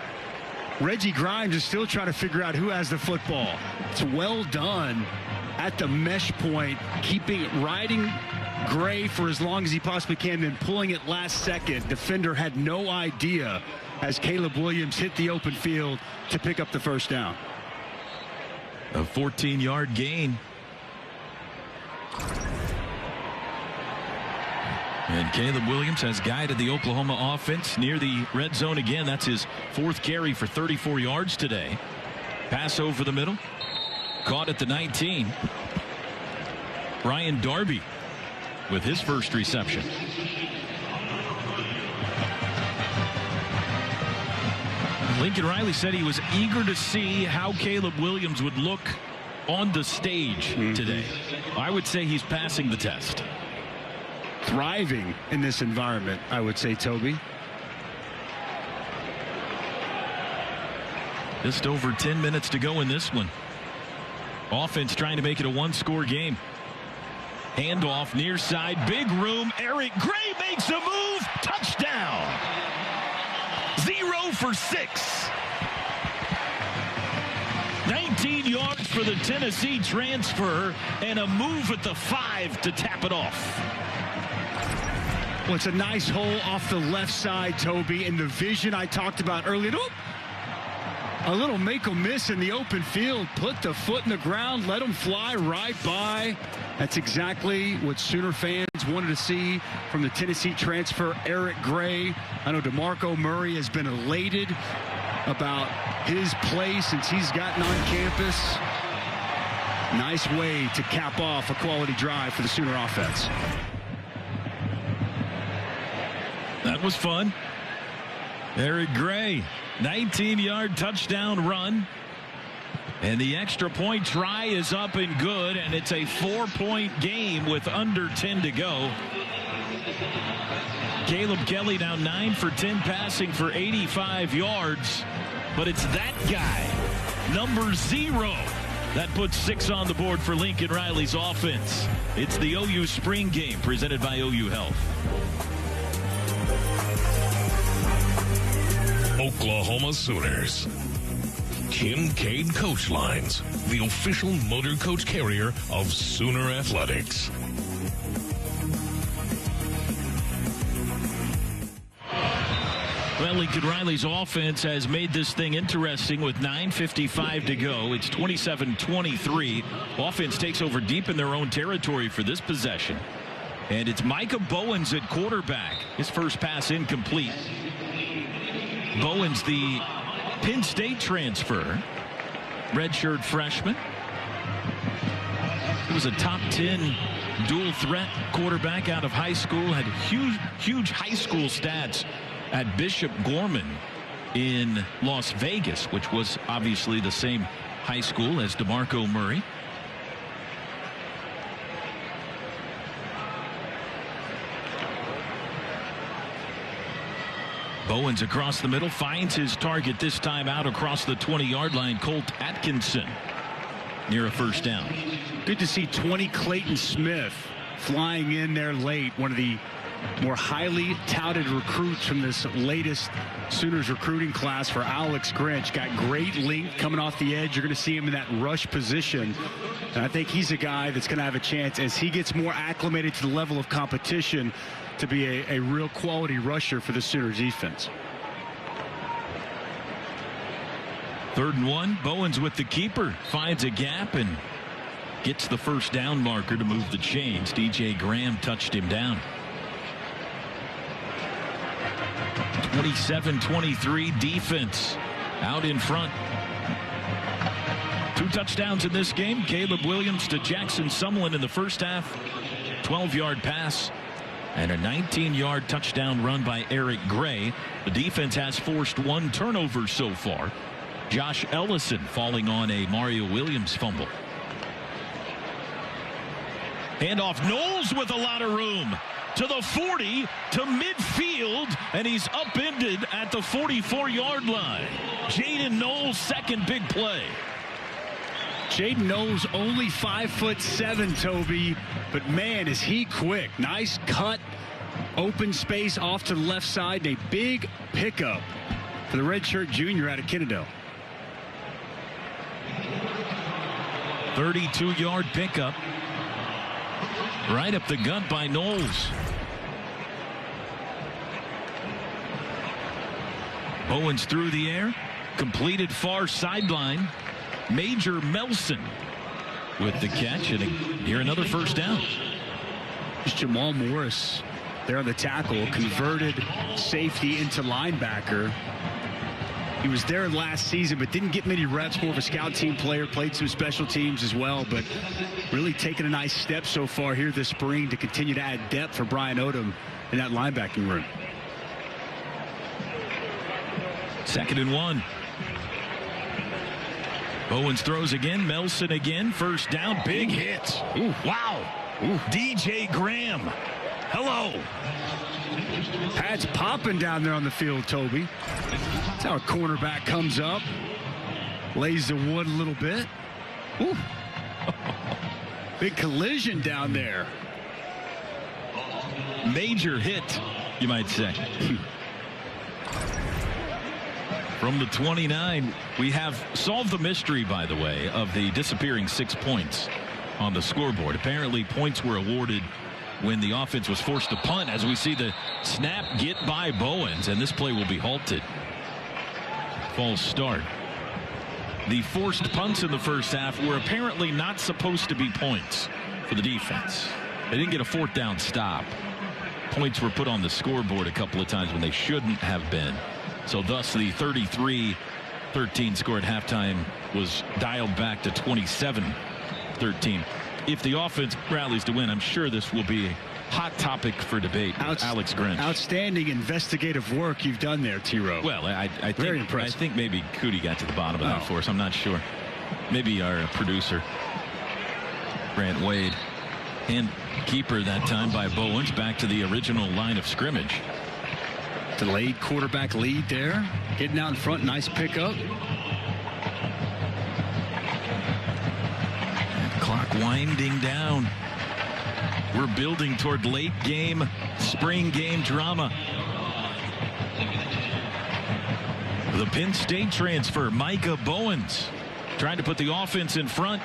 Speaker 3: Reggie Grimes is still trying to figure out who has the football. It's well done at the mesh point, riding Gray for as long as he possibly can, then pulling it last second. Defender had no idea as Caleb Williams hit the open field to pick up the first down.
Speaker 1: A 14-yard gain. And Caleb Williams has guided the Oklahoma offense near the red zone again. That's his 4th carry for 34 yards today. Pass over the middle. Caught at the 19. Brian Darby with his first reception. Lincoln Riley said he was eager to see how Caleb Williams would look on the stage today. I would say he's passing the test.
Speaker 3: Thriving in this environment, I would say, Toby.
Speaker 1: Just over 10 minutes to go in this one. Offense trying to make it a one-score game. Handoff near side, big room. Eric Gray makes a move. Touchdown. 0 for 6. 19 yards for the Tennessee transfer and a move at the 5 to tap it off.
Speaker 3: Well, it's a nice hole off the left side, Toby, and the vision I talked about earlier. Nope. A little make or miss in the open field. Put the foot in the ground, let him fly right by. That's exactly what Sooner fans wanted to see from the Tennessee transfer, Eric Gray. I know DeMarco Murray has been elated about his play since he's gotten on campus. Nice way to cap off a quality drive for the Sooner offense.
Speaker 1: That was fun. Eric Gray, 19-yard touchdown run. And the extra point try is up and good, and it's a 4-point game with under 10 to go. Caleb Kelly now 9 for 10 passing for 85 yards. But it's that guy, number 0, that puts 6 on the board for Lincoln Riley's offense. It's the OU Spring Game presented by OU Health.
Speaker 7: Oklahoma Sooners. Kincaid Coach Lines, the official motor coach carrier of Sooner Athletics.
Speaker 1: Well, Lincoln Riley's offense has made this thing interesting with 9:55 to go. It's 27-23. Offense takes over deep in their own territory for this possession. And it's Micah Bowens at quarterback. His first pass incomplete. Bowens, the Penn State transfer, redshirt freshman. He was a top 10 dual threat quarterback out of high school, had huge high school stats at Bishop Gorman in Las Vegas, which was obviously the same high school as DeMarco Murray. Bowens across the middle finds his target, this time out across the 20-yard line. Colt Atkinson near a first down.
Speaker 3: Good to see 20 Clayton Smith flying in there late. One of the more highly touted recruits from this latest Sooners recruiting class for Alex Grinch. Got great length coming off the edge. You're going to see him in that rush position. And I think he's a guy that's going to have a chance as he gets more acclimated to the level of competition to be a real quality rusher for the Sooners defense.
Speaker 1: 3rd and 1. Bowens with the keeper finds a gap and gets the first down marker to move the chains. DJ Graham touched him down. 27-23 defense out in front. 2 touchdowns in this game. Caleb Williams to Jackson Sumlin in the first half. 12-yard pass and a 19-yard touchdown run by Eric Gray. The defense has forced 1 turnover so far. Josh Ellison falling on a Mario Williams fumble. Handoff, Knowles with a lot of room to the 40, to midfield, and he's upended at the 44-yard line. Jaden Knowles' second big play.
Speaker 3: Jaden Knowles only 5'7", Toby, but man, is he quick. Nice cut, open space off to the left side, and a big pickup for the redshirt junior out of Kennedale.
Speaker 1: 32-yard pickup. Right up the gut by Knowles. Owens through the air, completed far sideline. Major Melson with the catch, and here another first down.
Speaker 3: Jamal Morris there on the tackle, converted safety into linebacker. He was there last season, but didn't get many reps. More of a scout team player, played some special teams as well, but really taking a nice step so far here this spring to continue to add depth for Brian Odom in that linebacking room.
Speaker 1: 2nd and 1. Bowens throws again. Melson again. First down. Big hit. Ooh, wow. Ooh. DJ Graham. Hello.
Speaker 3: Pads popping down there on the field, Toby. That's how a cornerback comes up. Lays the wood a little bit. Ooh. Big collision down there.
Speaker 1: Major hit, you might say. From the 29, we have solved the mystery, by the way, of the disappearing 6 points on the scoreboard. Apparently, points were awarded when the offense was forced to punt, as we see the snap get by Bowens, and this play will be halted. False start. The forced punts in the first half were apparently not supposed to be points for the defense. They didn't get a 4th down stop. Points were put on the scoreboard a couple of times when they shouldn't have been. So thus the 33-13 score at halftime was dialed back to 27-13. If the offense rallies to win, I'm sure this will be a hot topic for debate with Alex Grinch.
Speaker 3: Outstanding investigative work you've done there, T-Row.
Speaker 1: Well, I think maybe Cootie got to the bottom of that for us. I'm not sure. Maybe our producer, Grant Wade, and keeper that time by Bowens, back to the original line of scrimmage.
Speaker 3: Delayed quarterback lead there. Getting out in front. Nice pickup.
Speaker 1: Clock winding down. We're building toward late game, spring game drama. The Penn State transfer, Micah Bowens, trying to put the offense in front.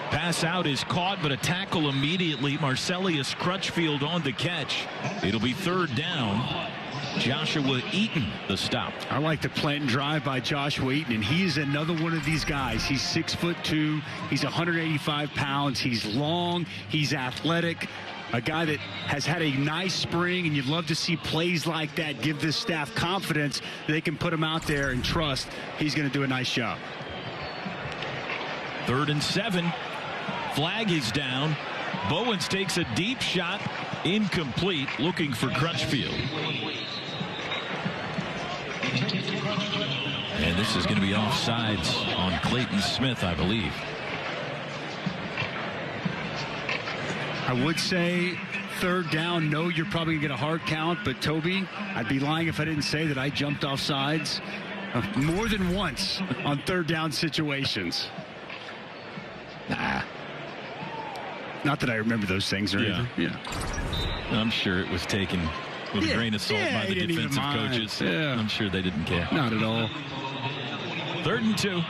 Speaker 1: Pass out is caught, but a tackle immediately. Marcellus Crutchfield on the catch. It'll be 3rd down. Joshua Eaton the stop.
Speaker 3: I like the plant and drive by Joshua Eaton, and he is another one of these guys. He's 6'2". He's 185 pounds. He's long. He's athletic. A guy that has had a nice spring, and you'd love to see plays like that give this staff confidence that they can put him out there and trust he's going to do a nice job.
Speaker 1: 3rd and 7. Flag is down. Bowens takes a deep shot. Incomplete. Looking for Crutchfield. And this is going to be offsides on Clayton Smith, I believe.
Speaker 3: I would say 3rd down. No, you're probably going to get a hard count. But, Toby, I'd be lying if I didn't say that I jumped off sides more than once on 3rd down situations. Nah. Not that I remember those things or anything. Yeah.
Speaker 1: I'm sure it was taken with a grain of salt by the defensive coaches.
Speaker 3: Yeah.
Speaker 1: I'm sure they didn't care.
Speaker 3: Not at all.
Speaker 1: 3rd and 2.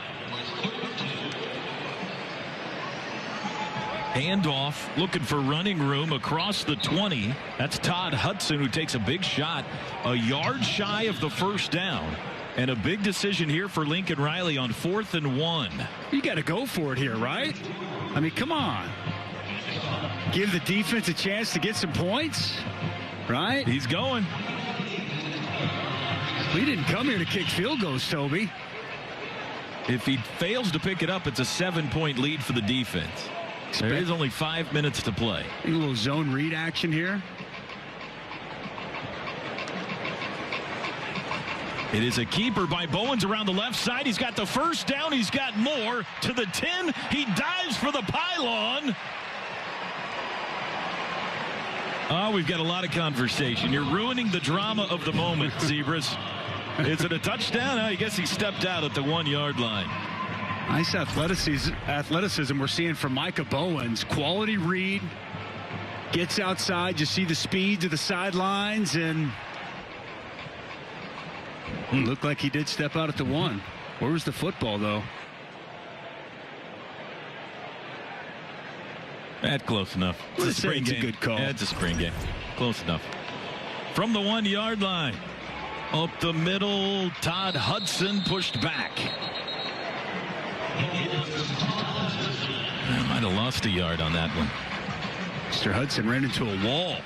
Speaker 1: Handoff, looking for running room across the 20. That's Todd Hudson, who takes a big shot, a yard shy of the 1st down. And a big decision here for Lincoln Riley on 4th and 1.
Speaker 3: You got to go for it here, right? I mean, come on. Give the defense a chance to get some points, right?
Speaker 1: He's going.
Speaker 3: We didn't come here to kick field goals, Toby.
Speaker 1: If he fails to pick it up, it's a 7-point lead for the defense. There is only 5 minutes to play.
Speaker 3: A little zone read action here.
Speaker 1: It is a keeper by Bowens around the left side. He's got the 1st down. He's got more to the 10. He dives for the pylon. Oh, we've got a lot of conversation. You're ruining the drama of the moment, Zebras. Is it a touchdown? I guess he stepped out at the 1-yard line.
Speaker 3: Nice athleticism we're seeing from Micah Bowens. Quality read. Gets outside. You see the speed to the sidelines, and looked like he did step out at the 1. Where was the football, though?
Speaker 1: That's close enough. It's a spring game.
Speaker 3: A good call.
Speaker 1: Yeah, it's a spring game. Close enough. From the 1-yard line. Up the middle, Todd Hudson pushed back. I might have lost a yard on that one.
Speaker 3: Mr. Hudson ran into a wall.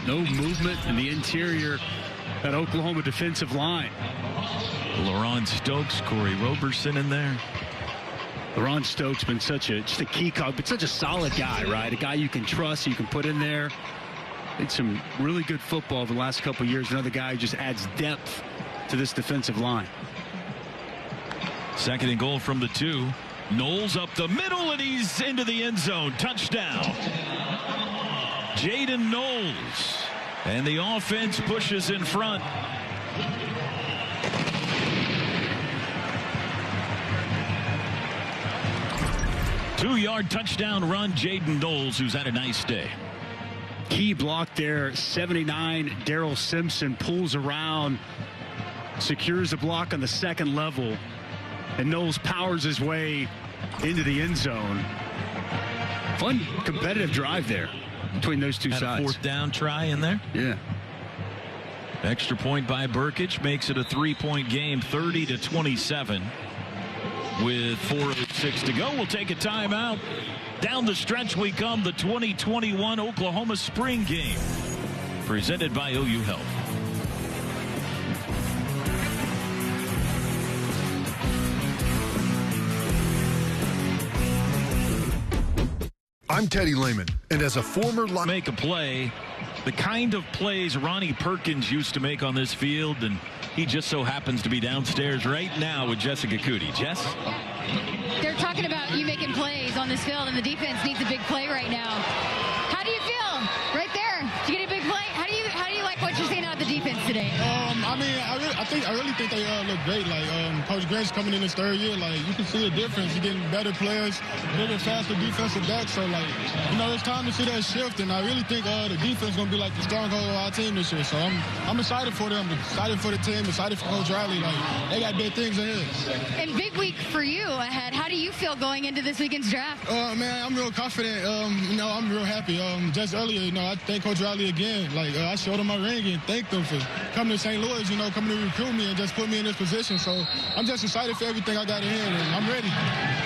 Speaker 3: No movement in the interior at Oklahoma defensive line.
Speaker 1: LaRon Stokes, Corey Roberson in there.
Speaker 3: LaRon Stokes been just a key cog, but such a solid guy, right? A guy you can trust, you can put in there. Played some really good football the last couple of years. Another guy who just adds depth to this defensive line.
Speaker 1: 2nd and goal from the 2. Knowles up the middle, and he's into the end zone. Touchdown. Jaden Knowles. And the offense pushes in front. Two-yard touchdown run, Jaden Knowles, who's had a nice day.
Speaker 3: Key block there, 79. Daryl Simpson pulls around, secures the block on the 2nd level, and Knowles powers his way into the end zone. Fun, competitive drive there between those two sides.
Speaker 1: A 4th down try in there.
Speaker 3: Yeah.
Speaker 1: Extra point by Burkich makes it a 3-point game, 30-27. With 4:06 to go, we'll take a timeout. Down the stretch we come, the 2021 Oklahoma Spring Game, presented by OU Health.
Speaker 10: I'm Teddy Lehman, and as a former
Speaker 1: make a play, the kind of plays Ronnie Perkins used to make on this field, and he just so happens to be downstairs right now with Jessica Cootie. Jess?
Speaker 2: They're talking about you making plays on this field, and the defense needs a big play right now. How do you feel right there? Did you get a big play? How do you like what you're seeing out of the defense today?
Speaker 9: I really think they look great. Like Coach Grant's coming in his 3rd year. Like you can see the difference. You're getting better players, bigger, faster defensive backs. So it's time to see that shift. And I really think the defense is gonna be like the stronghold of our team this year. So I'm excited for them. Excited for the team. Excited for Coach Riley. Like they got big things ahead.
Speaker 2: And big week for you ahead. How do you feel going into this weekend's draft?
Speaker 9: Man, I'm real confident. I'm real happy. Just earlier, I thank Coach Riley again. Like I showed him my ring and thanked him for coming to St. Louis. Coming to recruit me and just put me in this position. So I'm just excited for everything I got ahead, and I'm ready.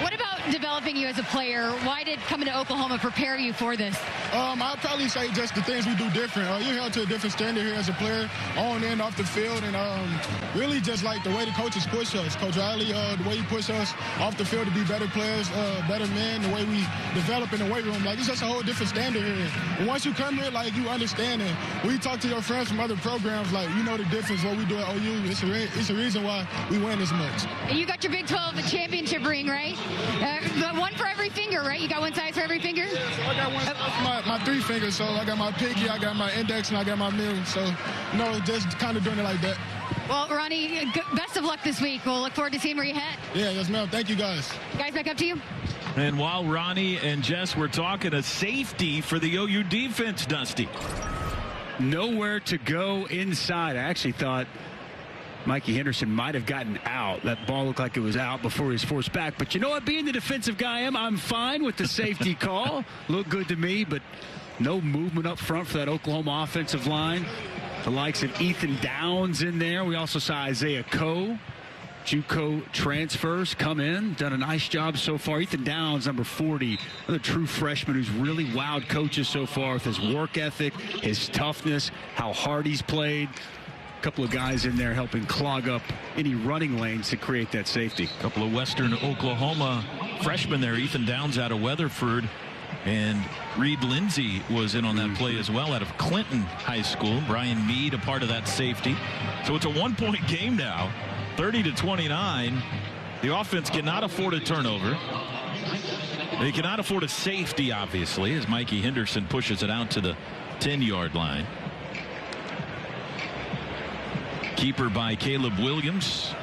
Speaker 2: What about developing you as a player? Why did coming to Oklahoma prepare you for this?
Speaker 9: I'd probably say just the things we do different. You're held to a different standard here as a player, on and off the field, and really just like the way the coaches push us. Coach Riley, the way he pushed us off the field to be better players, better men, the way we develop in the weight room. Like, it's just a whole different standard here. And once you come here, like, you understand it. When you talk to your friends from other programs, like, you know the difference what we do at OU. It's a reason why we win as much.
Speaker 2: And you got your Big 12 championship ring, right? One for every finger, right? You got one size for every finger?
Speaker 9: Yeah, so I got one size for my 3 fingers. So I got my pinky, I got my index, and I got my middle. So, just kind of doing it like that.
Speaker 2: Well, Ronnie, best of luck this week. We'll look forward to seeing where you head.
Speaker 9: Yeah, yes, ma'am. Thank you, guys.
Speaker 2: Guys, back up to you.
Speaker 1: And while Ronnie and Jess were talking, a safety for the OU defense, Dusty.
Speaker 3: Nowhere to go inside. I actually thought Mikey Henderson might have gotten out. That ball looked like it was out before he was forced back. But you know what? Being the defensive guy I am, I'm fine with the safety call. Looked good to me, but no movement up front for that Oklahoma offensive line. The likes of Ethan Downs in there. We also saw Isaiah Coe. JUCO transfers come in, done a nice job so far. Ethan Downs, number 40, another true freshman who's really wowed coaches so far with his work ethic, his toughness, how hard he's played. A couple of guys in there helping clog up any running lanes to create that safety.
Speaker 1: A couple of Western Oklahoma freshmen there. Ethan Downs out of Weatherford, and Reed Lindsay was in on that play as well out of Clinton High School. Brian Mead, a part of that safety. So it's a one-point game now. 30-29. The offense cannot afford a turnover. They cannot afford a safety, obviously, as Mikey Henderson pushes it out to the 10-yard line. Keeper by Caleb Williams.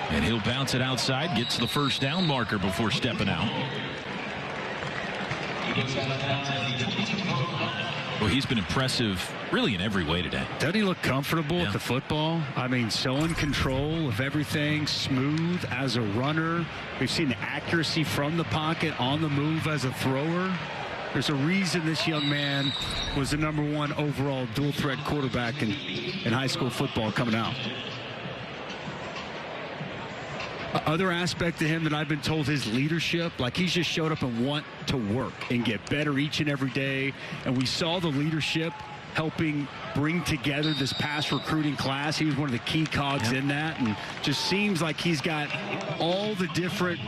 Speaker 1: And he'll bounce it outside, gets the first down marker before stepping out. Well, he's been impressive really in every way today.
Speaker 3: Doesn't he look comfortable with the football? I mean, so in control of everything, smooth as a runner. We've seen the accuracy from the pocket, on the move as a thrower. There's a reason this young man was the #1 overall dual-threat quarterback in high school football coming out. Other aspect to him that I've been told, his leadership. Like, he's just showed up and want to work and get better each and every day. And we saw the leadership helping bring together this past recruiting class. He was one of the key cogs in that, and just seems like he's got all the different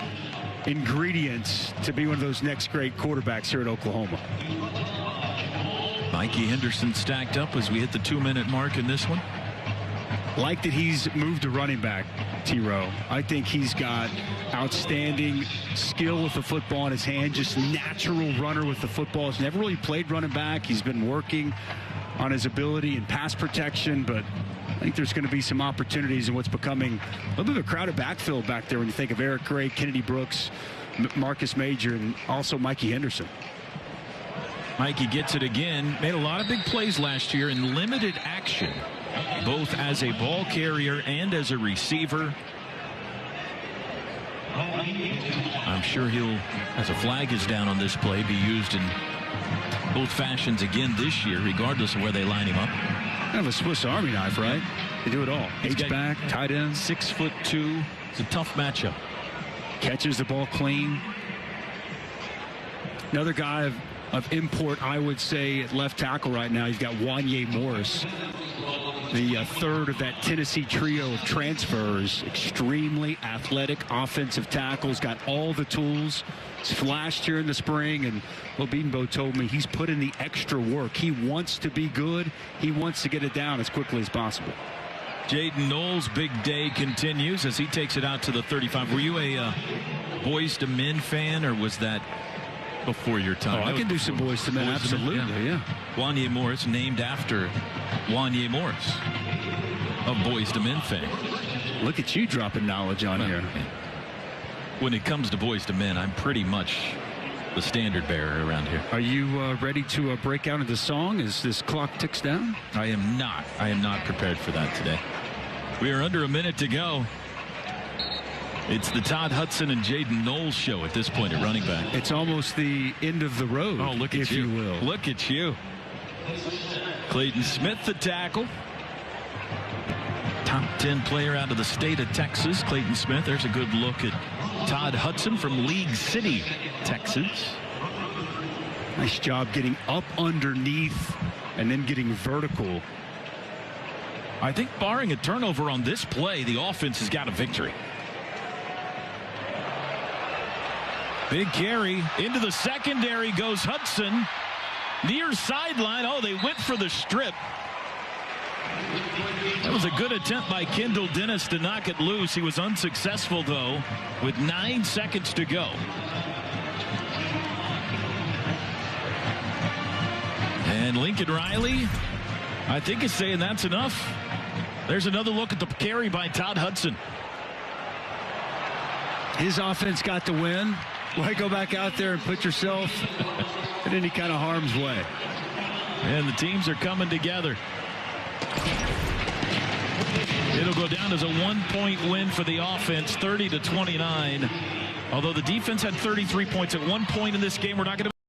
Speaker 3: ingredients to be one of those next great quarterbacks here at Oklahoma.
Speaker 1: Mikey Henderson stacked up as we hit the 2-minute mark in this one.
Speaker 3: Like that he's moved to running back, T-Row. I think he's got outstanding skill with the football in his hand, just natural runner with the football. He's never really played running back. He's been working on his ability in pass protection, but I think there's going to be some opportunities in what's becoming a little bit of a crowded backfield back there when you think of Eric Gray, Kennedy Brooks, Marcus Major, and also Mikey Henderson.
Speaker 1: Mikey gets it again. Made a lot of big plays last year in limited action, both as a ball carrier and as a receiver. I'm sure he'll, as a flag is down on this play, be used in both fashions again this year, regardless of where they line him up.
Speaker 3: Kind of a Swiss Army knife, right? They do it all. H-back, tight end.
Speaker 1: 6'2". It's a tough matchup.
Speaker 3: Catches the ball clean. Another guy of import, I would say, at left tackle right now. You've got Wanye Morris, the third of that Tennessee trio of transfers. Extremely athletic offensive tackles, got all the tools. He's flashed here in the spring, and Obinbo told me he's put in the extra work. He wants to be good. He wants to get it down as quickly as possible.
Speaker 1: Jaden Knowles' big day continues as he takes it out to the 35. Were you a Boys to Men fan, or was that before your time?
Speaker 3: Oh, I can do some Boys to Men, absolutely, yeah.
Speaker 1: Wanye Morris, named after Wanye Morris, of Boys to Men fame.
Speaker 3: Look at you dropping knowledge on here.
Speaker 1: When it comes to Boys to Men, I'm pretty much the standard bearer around here.
Speaker 3: Are you ready to break out into song as this clock ticks down?
Speaker 1: I am not. I am not prepared for that today. We are under a minute to go. It's the Todd Hudson and Jaden Knowles show at this point at running back.
Speaker 3: It's almost the end of the road.
Speaker 1: Oh, look at
Speaker 3: if
Speaker 1: you.
Speaker 3: you will.
Speaker 1: Look at you. Clayton Smith, the tackle. Top 10 player out of the state of Texas, Clayton Smith. There's a good look at Todd Hudson from League City, Texas.
Speaker 3: Nice job getting up underneath and then getting vertical.
Speaker 1: I think barring a turnover on this play, the offense has got a victory. Big carry into the secondary goes Hudson. Near sideline. Oh, they went for the strip. That was a good attempt by Kendall Dennis to knock it loose. He was unsuccessful, though, with 9 seconds to go. And Lincoln Riley, I think, is saying that's enough. There's another look at the carry by Todd Hudson.
Speaker 3: His offense got the win. Why go back out there and put yourself in any kind of harm's way?
Speaker 1: And the teams are coming together. It'll go down as a 1-point win for the offense, 30-29. Although the defense had 33 points at one point in this game, we're not going to